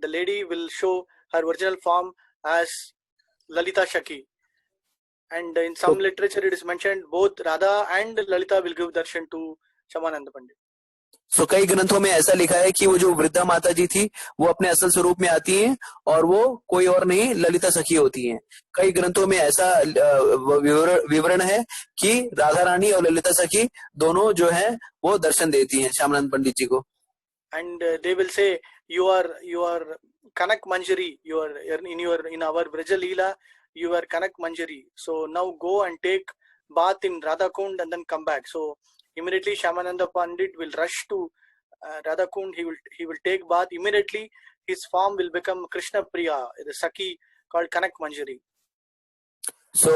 the lady will show her original form as Lalita Shaki, and in some literature it is mentioned both Radha and Lalita will give darshan to Shyamananda Pandit. So कई ग्रंथों में ऐसा लिखा है कि वो जो वृद्धा माता जी थी वो अपने असल स्वरूप में आती हैं और वो कोई और नहीं ललिता सखी होती हैं। कई ग्रंथों में ऐसा विवरण है कि राधा रानी और ललिता सखी दोनों जो है वो दर्शन देती हैं श्यामानंद पंडित जी को। and they will say you are Kanak Manjari, you are in our Vraja Leela, you are Kanak Manjari. So now go and take bath in Radhakund and then come back. So immediately Shyamananda Pandit will rush to Radhakund. He will take bath immediately. His form will become Krishna Priya, the Saki called Kanak Manjari. सो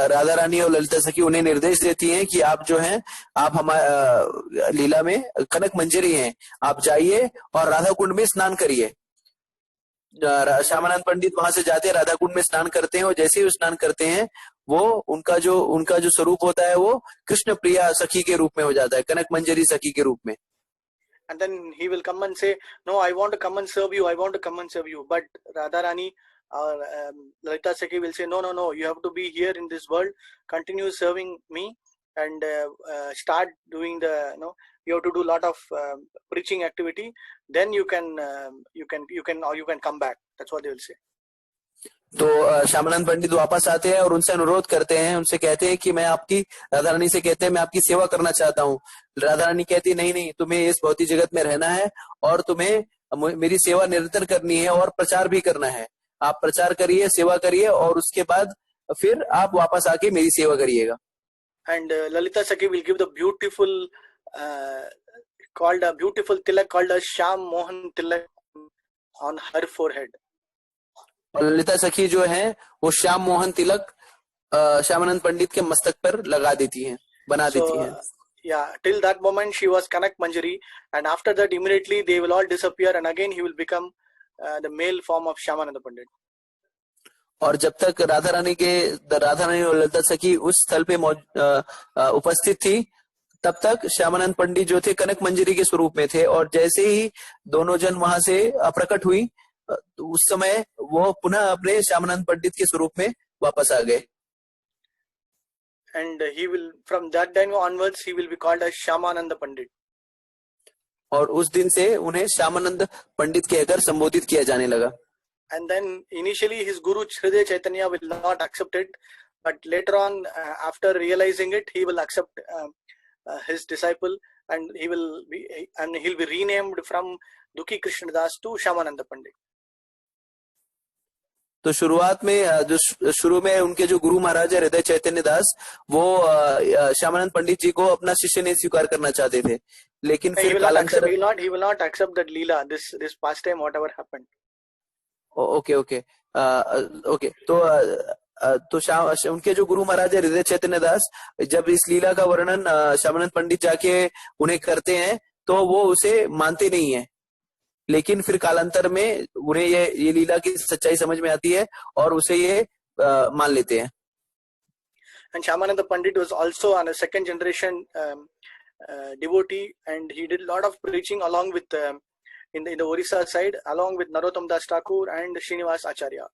राधा रानी और ललिता सखी उन्हें निर्देश देती हैं कि आप जो हैं आप हमारे लीला में कनक मंजरी हैं, आप जाइए और राधा कुंड में स्नान करिए। श्यामानंद पंडित वहां से जाते हैं, राधा कुंड में स्नान करते हैं और जैसे ही स्नान करते हैं वो उनका जो स्वरूप होता है वो कृष्ण प्रिया सखी के रूप में हो जाता है, कनक मंजरी सखी के रूप में। And then he will come and say, no, I want to come and serve you, I want to come and serve you. But Radha Rani or Lalita Sakhi will say, no, you have to be here in this world, continue serving me, and start doing you have to do a lot of preaching activity, then you can come back. That's what they will say. तो श्यामानंद पंडित वापस आते हैं और उनसे अनुरोध करते हैं, उनसे कहते हैं कि मैं आपकी, राधा रानी से कहते हैं मैं आपकी सेवा करना चाहता हूँ। राधा रानी कहती है नहीं, तुम्हें इस भौतिक जगत में रहना है और तुम्हें मेरी सेवा निरंतर करनी है और प्रचार भी करना है। आप प्रचार करिए, सेवा करिए और उसके बाद फिर आप वापस आके मेरी सेवा करिएगा। And Lalita Sakhi will give the beautiful tilak called as Shyam Mohan Tilak on her forehead. और ललिता सखी जो है वो श्याम मोहन तिलक श्यामानंद पंडित के मस्तक पर लगा देती हैं, बना देती हैं। Yeah, till that moment she was Kanak Manjari, and after that immediately they will all disappear, and again he will become the male form of Shyamananda Pandit. और जब तक राधा रानी और ललिता सखी उस स्थल पे उपस्थित थी तब तक श्यामानंद पंडित जो थे कनक मंजरी के स्वरूप में थे, और जैसे ही दोनों जन वहां से प्रकट हुई उस समय वो पुनः अपने श्यामानंद पंडित के स्वरूप में वापस आ गए। And he will, from that time onwards, he will be called as Shyamananda Pandit. और उस दिन से उन्हें श्यामानंद पंडित कहकर संबोधित किया जाने लगा। And then initially his guru Hriday Chaitanya will not accept it, but later on, after realizing it, he will accept his disciple, and he'll be renamed from Dukhi Krishnadas to Shyamananda Pandit. तो शुरुआत में शुरू में उनके जो गुरु महाराज है हृदय चैतन्य दास, वो श्यामानंद पंडित जी को अपना शिष्य नहीं स्वीकार करना चाहते थे, लेकिन फिर कालांतर he will not accept that leela, this pastime, whatever happened. Okay तो उनके जो गुरु महाराज है हृदय चैतन्य दास, जब इस लीला का वर्णन श्यामानंद पंडित जाके उन्हें करते हैं तो वो उसे मानते नहीं है, लेकिन फिर कालांतर में उन्हें ये लीला की सच्चाई समझ में आती है और उसे ये मान लेते हैं। And Shyamananda Pandit was also on a second generation devotee, and he did a lot of preaching along with in the Orissa side, along with Narottam Das Thakur and Srinivas Acharya.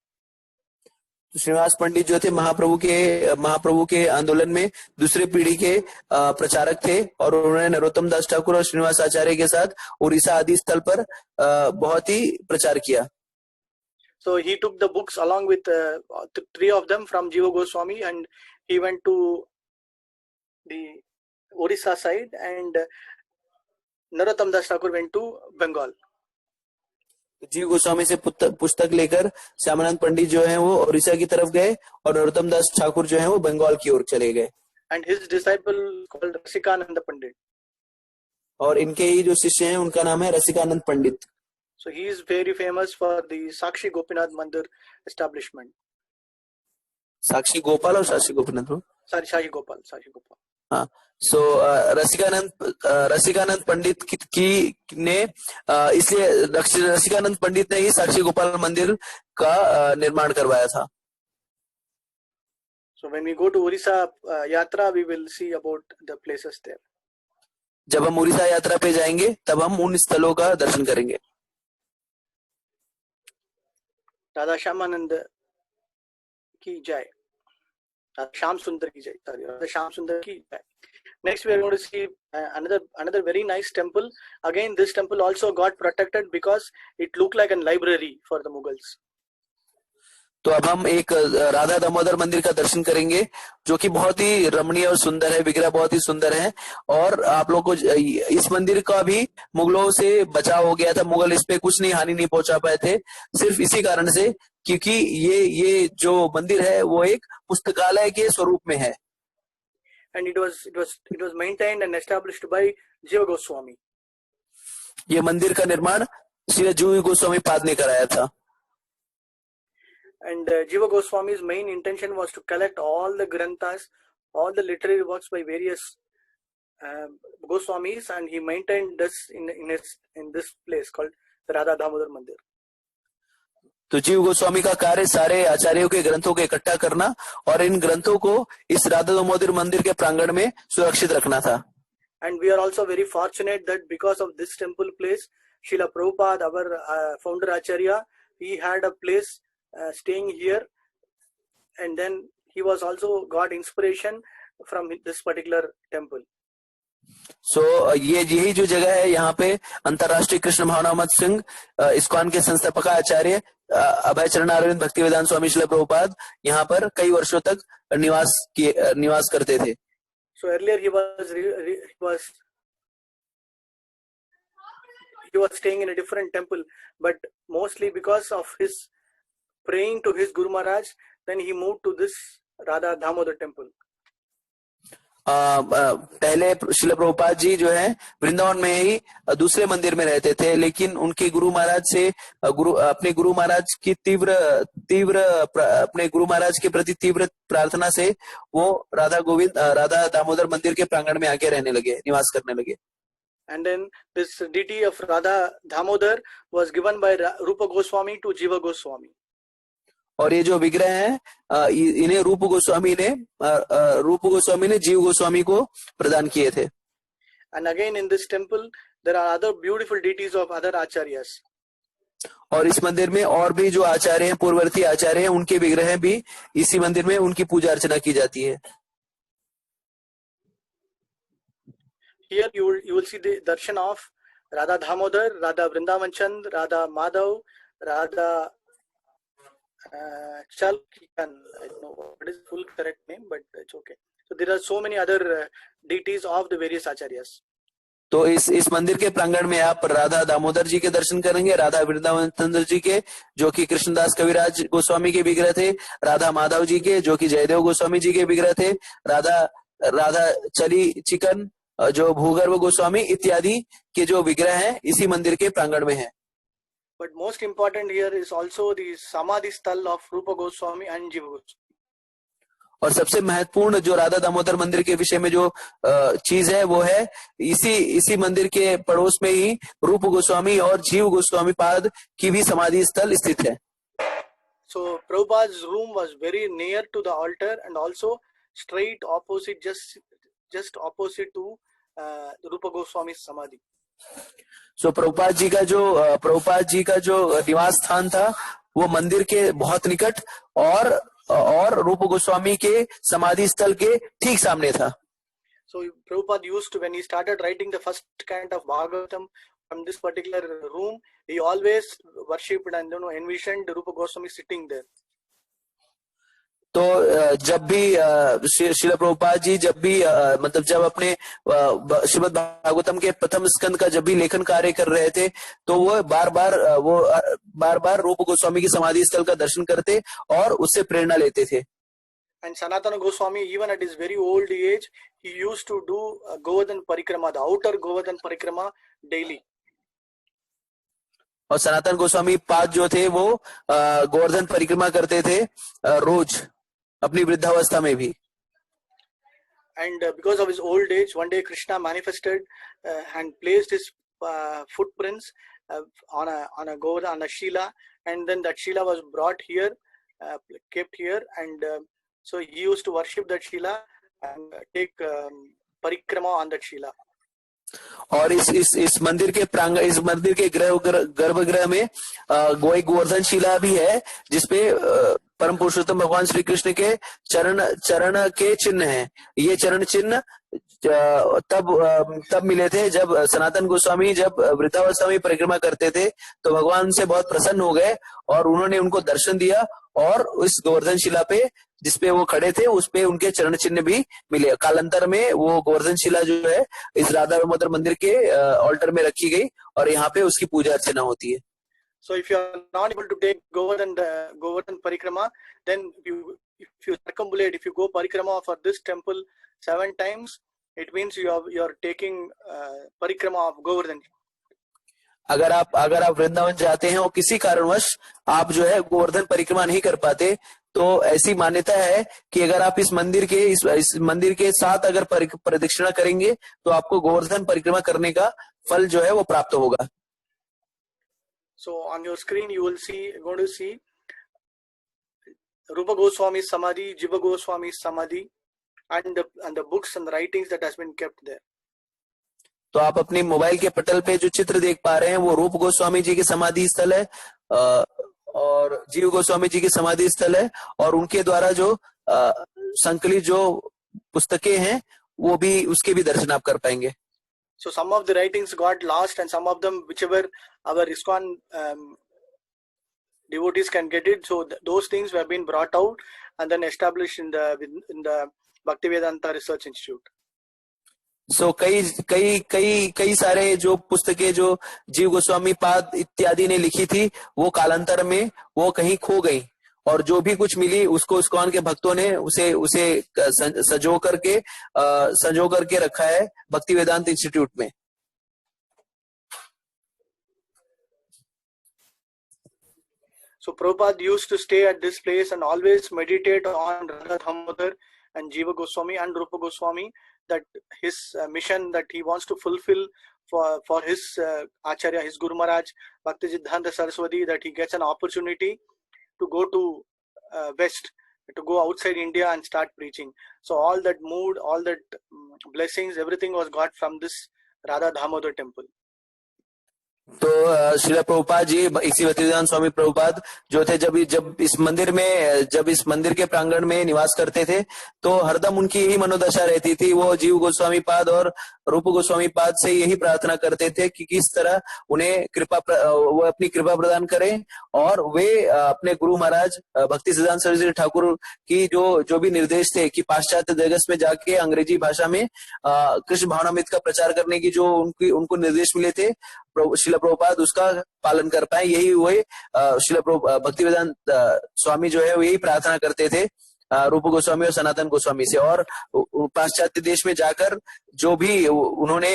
Srinivas पंडित जो थे महाप्रभु के आंदोलन में दूसरे पीढ़ी के प्रचारक थे, और उन्होंने नरोत्तम दास ठाकुर और श्रीनिवास आचार्य के साथ उड़ीसा आदि स्थल पर बहुत ही प्रचार किया। So he took the books along with three of them from Jiva Goswami, and he went to the Orissa side, and Narottam Das Thakur went to Bengal. जीव गोस्वामी से पुस्तक लेकर श्यामानंद पंडित जो है वो उड़ीसा की तरफ गए और नरोत्तम दास ठाकुर जो है वो बंगाल की ओर चले गए। And his disciple called Rasikananda Pandit. और इनके ही जो शिष्य हैं उनका नाम है रसिकानंद पंडित। So he is very famous for the Sakshi Gopinath Mandir establishment. Sakshi Gopal और साक्षी गोपीनाथ, Sorry, Shahi Gopal. हाँ। सो रसिकानंद पंडित की ने इसलिए रसिकानंद पंडित ने ही साक्षी गोपाल मंदिर का निर्माण करवाया था। So when we go to Orissa yatra, we will see about the places there. जब हम उड़ीसा यात्रा पे जाएंगे तब हम उन स्थलों का दर्शन करेंगे। Radha Shyamanand ki jai. Shyam Sundar ki jai. Sorry, Radha Shyam Sundar ki jai. Next we are going to see another very nice temple. Again, this temple also got protected because it looked like a library for the Mughals. तो अब हम एक राधा दामोदर मंदिर का दर्शन करेंगे, जो कि बहुत ही रमणीय और सुंदर है। विग्रह बहुत ही सुंदर है, और आप लोग को इस मंदिर का भी मुगलों से बचाव हो गया था। मुगल इस पे कुछ नहीं हानि नहीं पहुंचा पाए थे, सिर्फ इसी कारण से क्योंकि ये जो मंदिर है वो एक पुस्तकालय के स्वरूप में है। And it was maintained and established by Jiva Goswami. ये मंदिर का निर्माण श्री जीव गोस्वामी पाद ने कराया था। And Jiva Goswami's main intention was to collect all the granthas, all the literary works by various Goswamis, and he maintained this in this place called the Radha Damodar Mandir. तो जीव गोस्वामी का कार्य सारे आचार्यों के ग्रंथों को इकट्ठा करना और इन ग्रंथों को इस राधा दामोदर मंदिर के प्रांगण में सुरक्षित रखना था। And we are also very fortunate that because of this temple place, Srila Prabhupada, our founder Acharya, he had a place staying here, and then he was also got inspiration from this particular temple. सो ये यही जो जगह है, यहाँ पे अंतर्राष्ट्रीय कृष्ण भावनामत सिंह इस्कॉन के संस्थापक आचार्य अभय चरणारविंद भक्तिवेदांत स्वामी श्रील प्रभुपाद यहाँ पर कई वर्षों तक निवास करते थे। So earlier he was staying in a different temple, but mostly because of his praying to his Guru Maharaj, then he moved to this Radha Damodar temple. पहले श्रील प्रभुपाद जी जो है वृंदावन में ही दूसरे मंदिर में रहते थे, लेकिन उनके गुरु महाराज से अपने गुरु महाराज की अपने गुरु महाराज के प्रति तीव्र प्रार्थना से वो राधा दामोदर मंदिर के प्रांगण में आके रहने लगे, निवास करने लगे। And then this deity of Radha Damodar was given by Rupa Goswami to Jiva Goswami. और ये जो विग्रह है इन्हें रूप गोस्वामी ने जीव गोस्वामी को प्रदान किए थे। And again in this temple there are other beautiful deities of other acharyas. और इस मंदिर में और भी जो आचार्य हैं, पूर्ववर्ती आचार्य हैं, उनके विग्रह भी इसी मंदिर में उनकी पूजा अर्चना की जाती है। Here you will see the darshan of Radha Damodar, Radha Vrindavan Chand, Radha Madhav, Radha Chalkikan. I don't know what is full correct name, but it's okay. So there are so many other deities of the various acharyas. तो इस मंदिर के प्रांगण में आप राधा दामोदर जी के दर्शन करेंगे, राधा वृंदावन चंद्र जी के जो कि कृष्णदास कविराज गोस्वामी के विग्रह थे, राधा माधव जी के जो कि जयदेव गोस्वामी जी के विग्रह थे, राधा चली चिकन जो भूगर्भ गोस्वामी इत्यादि के जो विग्रह हैं इसी मंदिर के प्रांगण में है। But most important here is also the Samadhi Sthal of Rupa Goswami and Jiva Goswami. और सबसे महत्वपूर्ण जो राधा दामोदर मंदिर के विषय में जो चीज है वो है इसी मंदिर के पड़ोस में ही रूप गोस्वामी और जीव गोस्वामी पाद की भी समाधि स्थल स्थित है। So Prabhupada's room was very near to the altar and also straight opposite, just opposite to Rupa Goswami's samadhi. सो प्रभुपाद जी का जो निवास स्थान था वो मंदिर के बहुत निकट और रूप गोस्वामी के समाधि स्थल के ठीक सामने था। So Prabhupada used to, when he started writing the first canto of Bhagavatam from this particular room, he always worshipped and envisioned Rupa Goswami sitting there. तो जब भी श्रील प्रभुपाद जी जब अपने श्रीमद् भागवतम के प्रथम स्कंद का जब भी लेखन कार्य कर रहे थे तो वो बार बार रूप गोस्वामी की समाधि स्थल का दर्शन करते और उससे प्रेरणा लेते थे। And Sanatana Goswami, even at his very old age, he used to do Govardhan Parikrama, the outer Govardhan Parikrama daily. और सनातन गोस्वामी पाद जो थे वो गोवर्धन परिक्रमा करते थे रोज अपनी वृद्धावस्था में भी। And because of his old age, one day Krishna manifested and placed his footprints on a Govardhan, on a Shila, and then that Shila was brought here, kept here, and so he used to worship that Shila and take parikrama on that Shila. और इस मंदिर के गर्भगृह में गोवर्धन शिला भी है जिसपे परम पुरुषोत्तम भगवान श्री कृष्ण के चरण के चिन्ह हैं। ये चरण चिन्ह तब मिले थे जब सनातन गोस्वामी जब वृद्धावस्था में परिक्रमा करते थे, तो भगवान उनसे बहुत प्रसन्न हो गए और उन्होंने उनको दर्शन दिया और उस गोवर्धन शिला पे जिसपे वो खड़े थे उस पे उनके चरण चिन्ह भी मिले। कालांतर में वो गोवर्धन शिला जो है इस राधा दामोदर मंदिर के ऑल्टर में रखी गई और यहाँ पे उसकी पूजा अर्चना होती है। So if you are not able to take Govardhan Parikrama, then if you circumambulate, if you go Parikrama for this temple 7 times, it means you are taking Parikrama of Govardhan. अगर आप वृंदावन जाते हैं और किसी कारणवश आप जो है गोवर्धन परिक्रमा नहीं कर पाते, तो ऐसी मान्यता है कि अगर आप इस मंदिर के साथ अगर प्रदक्षिणा करेंगे तो आपको गोवर्धन परिक्रमा करने का फल जो है वो प्राप्त होगा। So on your screen you will going to see Rupa Goswami's Samadhi, Jiva Goswami's Samadhi, and the books and the writings that has been kept there. तो आप अपने मोबाइल के पटल पे जो चित्र देख पा रहे हैं वो रूप गोस्वामी जी की समाधि स्थल है और जीव गोस्वामी जी की समाधि स्थल है और उनके द्वारा जो संकलित जो पुस्तकें हैं वो भी उसके भी दर्शन आप कर पाएंगे। So some of the writings got lost and some of them whichever our ISKCON devotees can get it. So those things have been brought out and then established in the Bhaktivedanta Research Institute. So कई सारे जो पुस्तकें जो जीव गोस्वामी पाद इत्यादि ने लिखी थी वो कालांतर में वो कहीं खो गई और जो भी कुछ मिली उसको ISKCON के भक्तों ने उसे संजो करके रखा है भक्ति वेदांत इंस्टीट्यूट में। So Prabhupada used to stay at this place and always meditate on Radha Damodar and Jiva Goswami and Rupa Goswami, that his mission that he wants to fulfill for his Acharya, his Guru Maharaj, Bhakti Siddhanta Saraswati, that he gets an opportunity to go to West, to go outside India and start preaching. So all that mood, all that blessings, everything was got from this Radha Damodar temple. तो श्रील प्रभुपाद जी इसी भक्तिवेदांत स्वामी प्रभुपाद जो थे जब इस मंदिर के प्रांगण में निवास करते थे तो हरदम उनकी यही मनोदशा रहती थी। वो जीव गोस्वामी पाद और रूप गोस्वामी पाद से यही प्रार्थना करते थे कि किस तरह उन्हें वो अपनी कृपा प्रदान करें और वे अपने गुरु महाराज भक्ति सिद्धांत सरस्वती ठाकुर की जो भी निर्देश थे कि पाश्चात्य जगत में जाके अंग्रेजी भाषा में कृष्ण भावनामृत का प्रचार करने की जो उनको निर्देश मिले थे, श्रील प्रभुपाद उसका पालन कर पाए। यही हुए श्रील भक्ति वेदांत स्वामी जो है वो यही प्रार्थना करते थे रूप गोस्वामी और सनातन गोस्वामी से। और पाश्चात्य देश में जाकर जो भी उन्होंने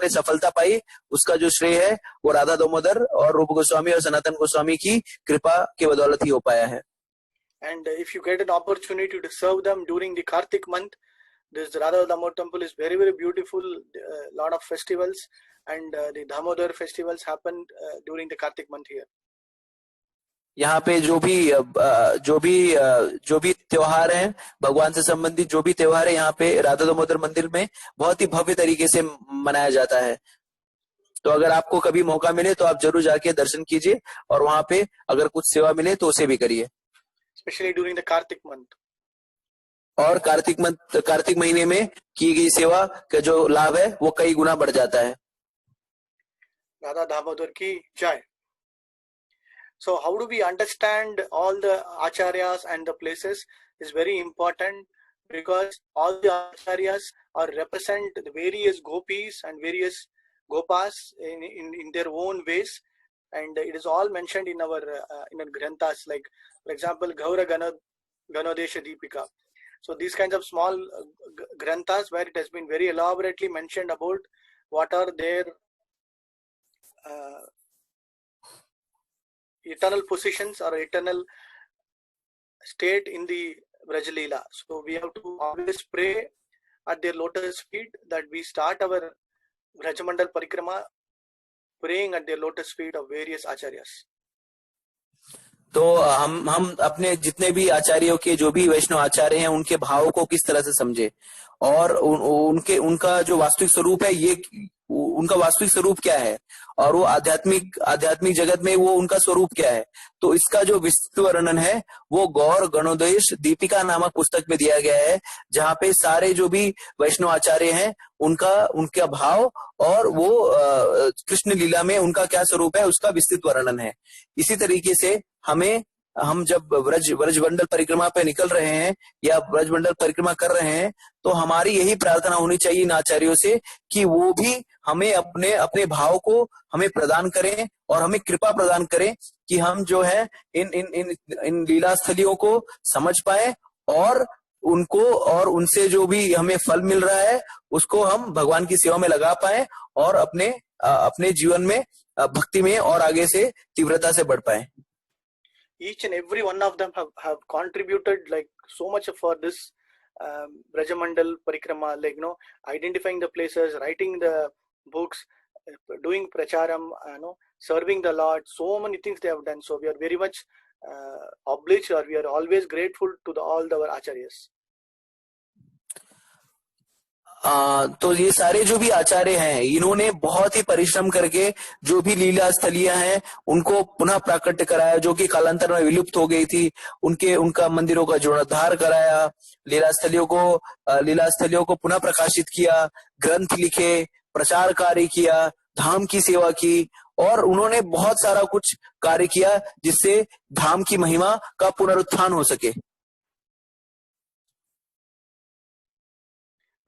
सफलता पाई उसका जो श्रेय है वो राधा दामोदर और रूप गोस्वामी और सनातन गोस्वामी की कृपा के बदौलत ही हो पाया है। And if you get an opportunity to serve them during the Kartik month, this Radha Damodar temple is very, very beautiful. Lot of festivals and the Damodar festivals happen during the Kartik month here. यहाँ पे जो भी त्योहार हैं भगवान से संबंधित जो भी त्योहार है यहाँ पे राधा दामोदर मंदिर में बहुत ही भव्य तरीके से मनाया जाता है। तो अगर आपको कभी मौका मिले तो आप जरूर जाके दर्शन कीजिए और वहाँ पे अगर कुछ सेवा मिले तो उसे भी करिए। Especially during the Kartik month. और कार्तिक महीने में की गई सेवा का जो लाभ है वो कई गुना बढ़ जाता है। राधा दामोदर की जय। So how do we understand all the acharyas and the places is very important, because all the acharyas are represent the various gopis and various gopas in their own ways, and it is all mentioned in our granthas, like for example Gaura Ganodesha Deepika. So these kinds of small granthas where it has been very elaborately mentioned about what are their eternal positions or eternal state in the Braj Leela. So we have to always pray at their lotus feet, that we start our Brajamandal Parikrama praying at their lotus feet of various acharyas. तो हम अपने जितने भी आचार्यों के जो भी वैष्णव आचार्य हैं उनके भावों को किस तरह से समझे और उनका जो वास्तविक स्वरूप है उनका वास्तविक स्वरूप क्या है, और वो आध्यात्मिक जगत में वो उनका स्वरूप क्या है। तो इसका जो विस्तृत वर्णन है वो गौर गणोदेश दीपिका नामक पुस्तक में दिया गया है, जहाँ पे सारे जो भी वैष्णव आचार्य हैं उनका भाव और वो कृष्ण लीला में उनका क्या स्वरूप है उसका विस्तृत वर्णन है। इसी तरीके से हम जब ब्रजमंडल परिक्रमा पे निकल रहे हैं या ब्रजमंडल परिक्रमा कर रहे हैं, तो हमारी यही प्रार्थना होनी चाहिए इन आचार्यों से कि वो भी हमें अपने भाव को हमें प्रदान करें और हमें कृपा प्रदान करें कि हम जो है इन लीला स्थलियों को समझ पाए और उनसे जो भी हमें फल मिल रहा है उसको हम भगवान की सेवा में लगा पाए और अपने जीवन में भक्ति में और आगे से तीव्रता से बढ़ पाए। Each and every one of them have contributed like so much for this Brajamandal Parikrama, like identifying the places, writing the books, doing pracharam, serving the Lord. So many things they have done. So we are very much obliged, or we are always grateful to all our acharyas. तो ये सारे जो भी आचार्य हैं इन्होंने बहुत ही परिश्रम करके जो भी लीला स्थलियां हैं उनको पुनः प्राकट्य कराया, जो कि कालांतर में विलुप्त हो गई थी। उनका मंदिरों का जीर्णोद्धार कराया, लीला स्थलियों को पुनः प्रकाशित किया, ग्रंथ लिखे, प्रचार कार्य किया, धाम की सेवा की, और उन्होंने बहुत सारा कुछ कार्य किया जिससे धाम की महिमा का पुनरुत्थान हो सके।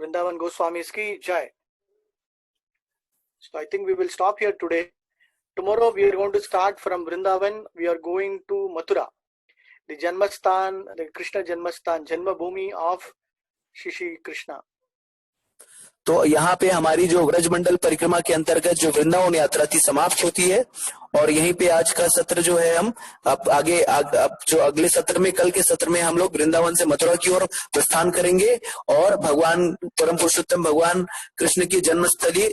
Vrindavan Goswamis ki jai. So I think we will stop here today. Tomorrow we are going to start from Vrindavan. We are going to Mathura, the Janmasthan, the Krishna Janmasthan, Janma Bhumi of Shri Krishna. तो यहाँ पे हमारी जो ब्रजमंडल परिक्रमा के अंतर्गत जो वृंदावन यात्रा थी समाप्त होती है, और यहीं पे आज का सत्र जो है हम अब जो अगले सत्र में, कल के सत्र में हम लोग वृंदावन से मथुरा की ओर प्रस्थान करेंगे और भगवान परम पुरुषोत्तम भगवान कृष्ण की जन्मस्थली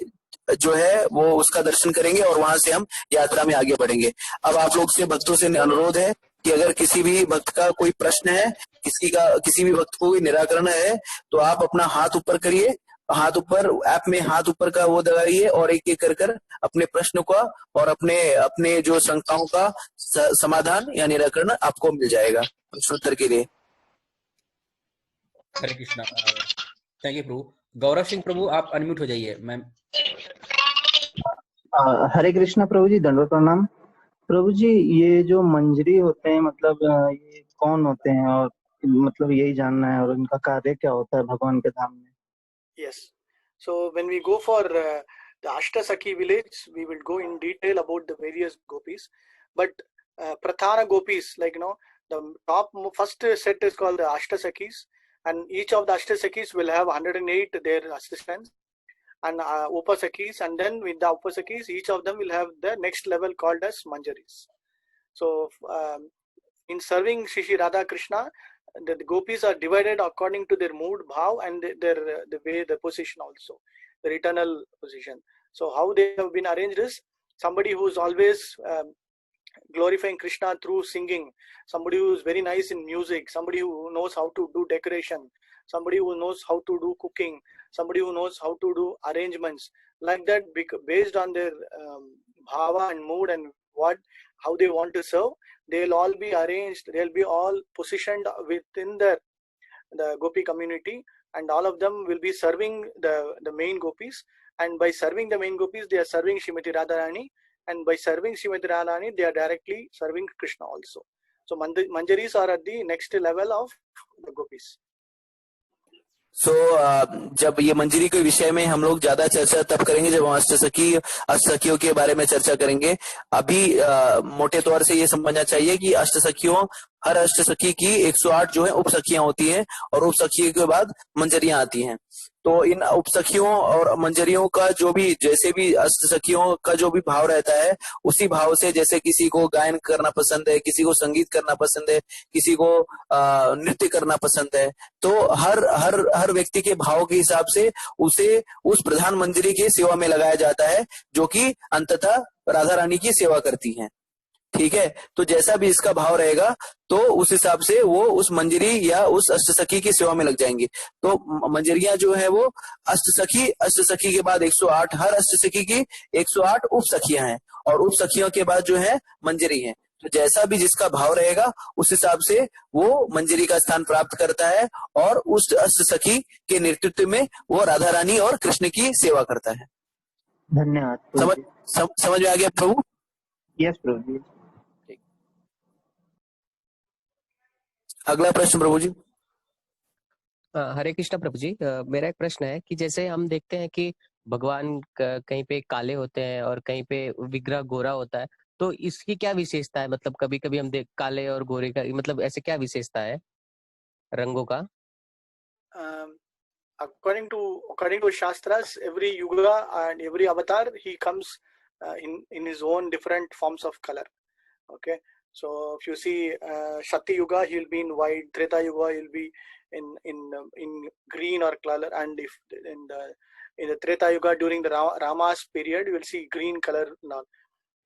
जो है वो उसका दर्शन करेंगे और वहां से हम यात्रा में आगे बढ़ेंगे। अब आप लोग से भक्तों से अनुरोध है कि अगर किसी भी भक्त का कोई प्रश्न है, किसी भी भक्त को कोई निराकरण है, तो आप अपना हाथ ऊपर करिए, ऐप में हाथ ऊपर का वो दबाइए और एक एक कर अपने प्रश्न का और अपने जो शंकाओं का समाधान या निराकरण आपको मिल जाएगा प्रश्नोत्तर के लिए। हरे कृष्णा। थैंक यू प्रभु। गौरव सिंह प्रभु आप अनम्यूट हो जाइए मैम। हरे कृष्णा प्रभु जी, दंडवत प्रणाम। प्रभु जी, ये जो मंजरी होते हैं मतलब ये कौन होते हैं, और मतलब यही जानना है, और इनका कार्य क्या होता है भगवान के धाम में? Yes. So when we go for the Ashtasakhi village, we will go in detail about the various gopis. But Prathana gopis, like the top first set is called the Ashtasakhis, and each of the Ashtasakhis will have 108 their assistants and Upasakis, and then with the Upasakis, each of them will have the next level called as Manjaris. So in serving Shri Radha Krishna, the gopis are divided according to their mood, bhav, and the way, the position also, their eternal position. So how they have been arranged is somebody who is always glorifying Krishna through singing, somebody who is very nice in music, somebody who knows how to do decoration, somebody who knows how to do cooking, somebody who knows how to do arrangements, like that, based on their bhava and mood and how they want to serve. They'll all be arranged, they'll be all positioned within the gopi community, and all of them will be serving the main gopis. And by serving the main gopis, they are serving Srimati Radharani, and by serving Srimati Radharani, they are directly serving Krishna also. So Manjaris are at the next level of the gopis. जब ये मंजरी के विषय में हम लोग ज्यादा चर्चा तब करेंगे जब हम अष्टसखियों के बारे में चर्चा करेंगे। अभी मोटे तौर से ये समझना चाहिए कि हर अष्टसखी की 108 जो है उपसखियां होती हैं, और उपसखियों के बाद मंजरियां आती हैं। तो इन उपसखियों और मंजरियों का जो भी, जैसे भी अष्टसखियों का जो भी भाव रहता है, उसी भाव से, जैसे किसी को गायन करना पसंद है, किसी को संगीत करना पसंद है, किसी को नृत्य करना पसंद है, तो हर व्यक्ति के भाव के हिसाब से उसे उस प्रधान मंजरी की सेवा में लगाया जाता है, जो कि अंततः राधा रानी की सेवा करती हैं। ठीक है। तो जैसा भी इसका भाव रहेगा तो उस हिसाब से वो उस मंजरी या उस अष्टसखी की सेवा में लग जाएंगे। तो मंजरियां जो है वो अष्टसखी के बाद 108, हर अष्टसखी की 108 उप सखियां हैं और उप सखियों के बाद जो है मंजरी है। तो जैसा भी जिसका भाव रहेगा उस हिसाब से वो मंजरी का स्थान प्राप्त करता है और उस अष्टसखी के नेतृत्व में वो राधा रानी और कृष्ण की सेवा करता है। धन्यवाद प्रभु समझ जी। समझ में आ गया प्रभु? यस प्रभु जी। अगला प्रश्न प्रभु जी। हरे कृष्णा प्रभु जी। मेरा एक प्रश्न है कि जैसे हम देखते हैं कि भगवान कहीं पे काले होते हैं और कहीं पे विग्रह गोरा होता है, तो इसकी क्या विशेषता है? मतलब कभी कभी हम देख काले और गोरे का मतलब ऐसे क्या विशेषता है रंगों का? According to Shastras, every yuga and every avatar he comes in his own different forms of color. Okay, so if you see Shakti Yuga, he will be in white. Treta Yuga, he will be in green or color, and if in the Treta Yuga during the Rama's period, you will see green color now.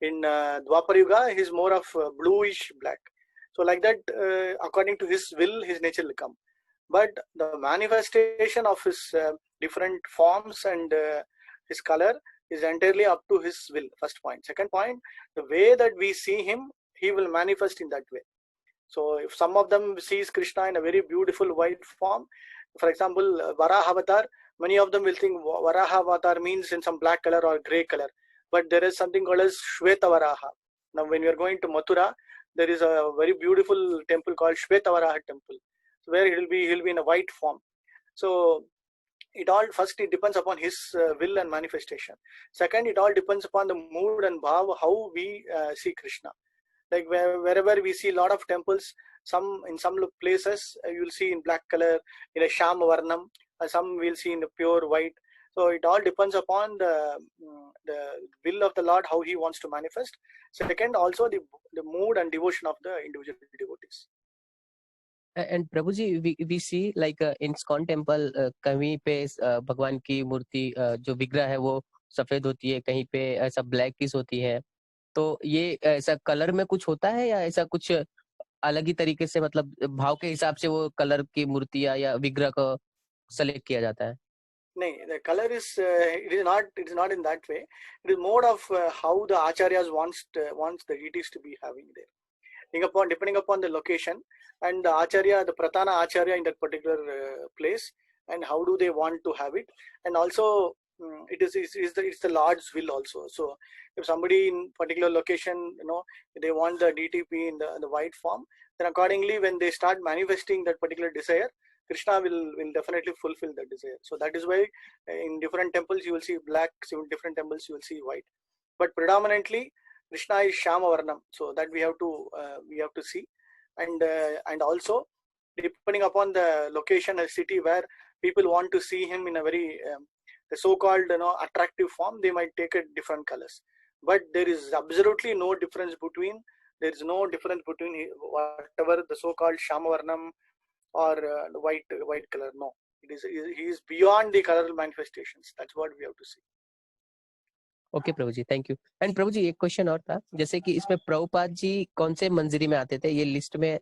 In Dwapar Yuga, he is more of bluish black. So like that, according to his will, his nature will come. But the manifestation of his different forms and his color is entirely up to his will. First point. Second point, the way that we see him, he will manifest in that way. So if some of them sees Krishna in a very beautiful white form, for example, Varaha avatar, many of them will think Varaha avatar means in some black color or gray color. But there is something called as Shweta Varaha. Now when you are going to Mathura, there is a very beautiful temple called Shweta Varaha temple, where he'll be in a white form. So it depends upon his will and manifestation. Second, it all depends upon the mood and bhav, how we see Krishna. Like wherever we see a lot of temples, in some places you will see in black color, in a sham varnam, some we'll see in a pure white. So it all depends upon the will of the Lord, how he wants to manifest. Second, also the mood and devotion of the individual devotees. And Prabhu ji, we see like in ISKCON temple कहीं पे भगवान की मूर्ति जो विग्रह है वो सफेद होती है, कहीं पे ऐसा ब्लैकिश होती है। तो ये ऐसा कलर में कुछ होता है या ऐसा कुछ अलग ही तरीके से मतलब भाव के हिसाब से वो कलर की मूर्तियां या विग्रह को सेलेक्ट किया जाता है? No, the color is it is not in that way. It is more of how the acharyas wants the deities to be having there. Depending upon the location and the acharya, the pratana acharya in that particular place, and how do they want to have it, and also it's the Lord's will also. So if somebody in particular location, they want the deity be in the white form, then accordingly when they start manifesting that particular desire, Krishna will definitely fulfill that desire. So that is why in different temples you will see black, in different temples you will see white, but predominantly Krishna is Shama Varnam, so that we have to see, and also depending upon the location or city where people want to see him in a very the so-called attractive form, they might take a different colors. But there is absolutely no difference between whatever the so-called Shama Varnam or the white color. No, he is beyond the color manifestations. That's what we have to see. Okay Prabhu ji, thank you. And Prabhu ji एक क्वेश्चन और था, जैसे कि इसमें प्रभुपाद जी कौन से मंजरी में आते थे? ये लिस्ट में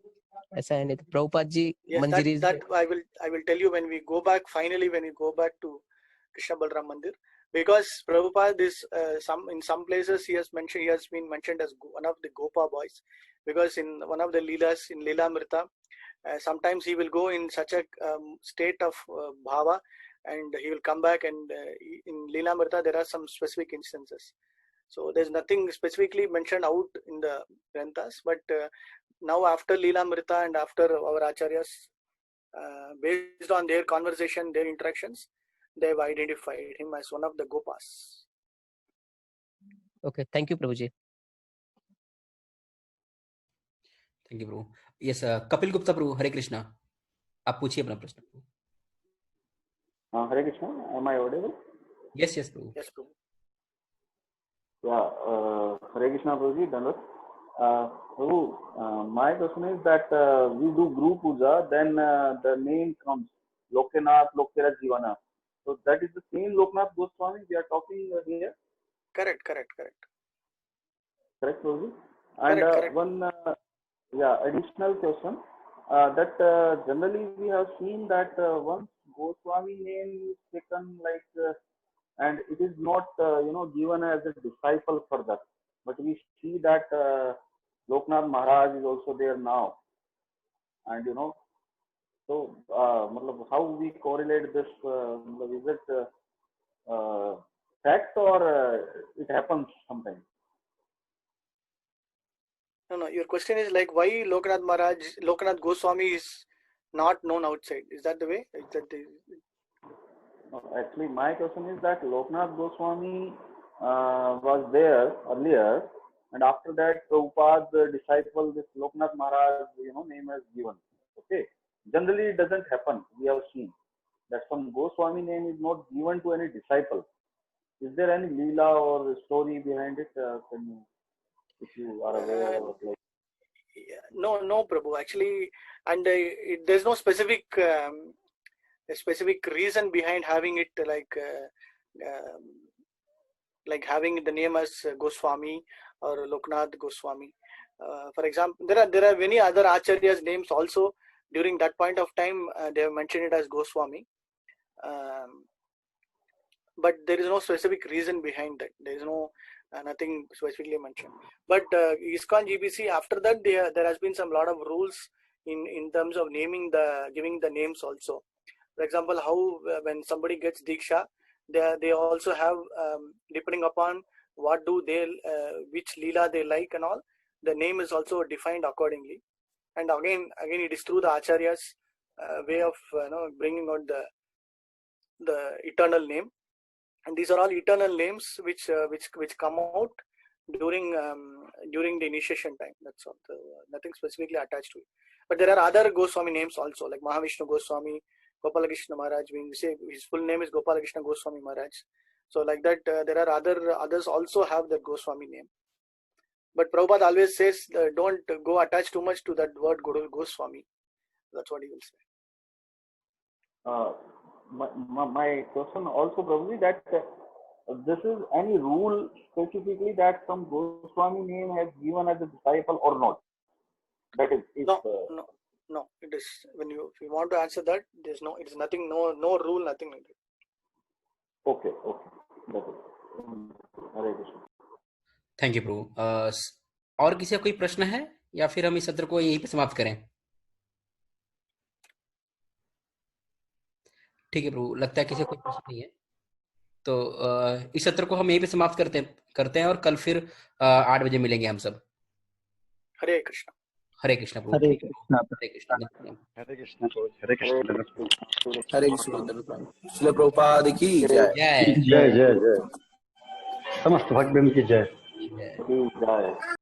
ऐसा है नहीं तो प्रभुपाद जी मंजरी that I will tell you when we go back to Krishna Balram Mandir, because Prabhupada is in some places he has been mentioned as one of the Gopa boys, because in one of the Leelas in Leelamrita, sometimes he will go in such a state of bhava, and he will come back, and in Leelamrita there are some specific instances. So there's nothing specifically mentioned out in the Granthas, but now after Leelamrita and after our acharyas, based on their conversation, their interactions, they've identified him as one of the Gopas. Okay, thank you Prabhu ji. Thank you Prabhu. Yes, Kapil Gupta Prabhu, Hare Krishna, आप पूछिए अपना प्रश्न। Hare Krishna, am I audible? Yes Prabhu. Yes, Prabhu. Yeah, Hare Krishna Prabhuji, Dandavat. Prabhu, my question is that we do Guru Puja, then the name comes Loknath, Lokera Jivana. So that is the same Loknath Goswami we are talking here? Correct. Correct, Prabhuji. And Correct. one additional question, that generally we have seen that once Goswami name is taken, like, and it is not given as a disciple further, but we see that Loknath Maharaj is also there now, and so matlab, how we correlate this? Matlab, is it fact or it happens sometimes? No. Your question is like why Loknath Goswami is not known outside. Is that the way? Is that the... No, actually, my question is that Loknath Goswami was there earlier, and after that, Prabhupada's disciple, this Loknath Maharaj, name is given. Okay, generally it doesn't happen. We have seen that some Goswami name is not given to any disciple. Is there any leela or story behind it? Can you, if you are aware of, like? No, Prabhu. Actually, and there's no specific reason behind having it like having the name as Goswami or Loknath Goswami. For example, there are many other acharyas' names also. During that point of time, they have mentioned it as Goswami, but there is no specific reason behind that. There is no nothing specifically mentioned. But ISKCON GBC, after that, there has been some lot of rules in terms of giving the names also. For example, how when somebody gets Diksha, they also have, depending upon what do they, which Leela they like and all, the name is also defined accordingly. And again, it is through the Acharya's way of bringing out the eternal name. And these are all eternal names which come out during the initiation time. That's all. Nothing specifically attached to it. But there are other Goswami names also, like Mahavishnu Goswami, Gopalakrishna Maharaj. We say his full name is Gopalakrishna Goswami Maharaj. So like that, there are others also have that Goswami name. But Prabhupada always says, don't go attach too much to that word Goswami. That's what he will say. My question also probably that this is any rule specifically that some Goswami name has given as a disciple or not? That is, no. It is if you want to answer that, there's no. It is nothing. No rule. Nothing like that. Okay. That is. Hare Krishna. Thank you Prabhu. और किसी का कोई प्रश्न है या फिर हम इस सत्र को यहीं पे समाप्त करें? ठीक है प्रभु, लगता है किसी को कोई प्रश्न नहीं है, तो इस सत्र को हम यहीं पे समाप्त करते हैं और कल फिर 8 बजे मिलेंगे हम सब। हरे कृष्ण। हरे कृष्ण प्रभु। हरे कृष्ण। हरे कृष्ण। हरे कृष्ण हरे कृष्ण। हरे कृष्ण। श्रील प्रभुपाद की जय। जय जय जय। समस्त भक्तवृंद की जय। जय।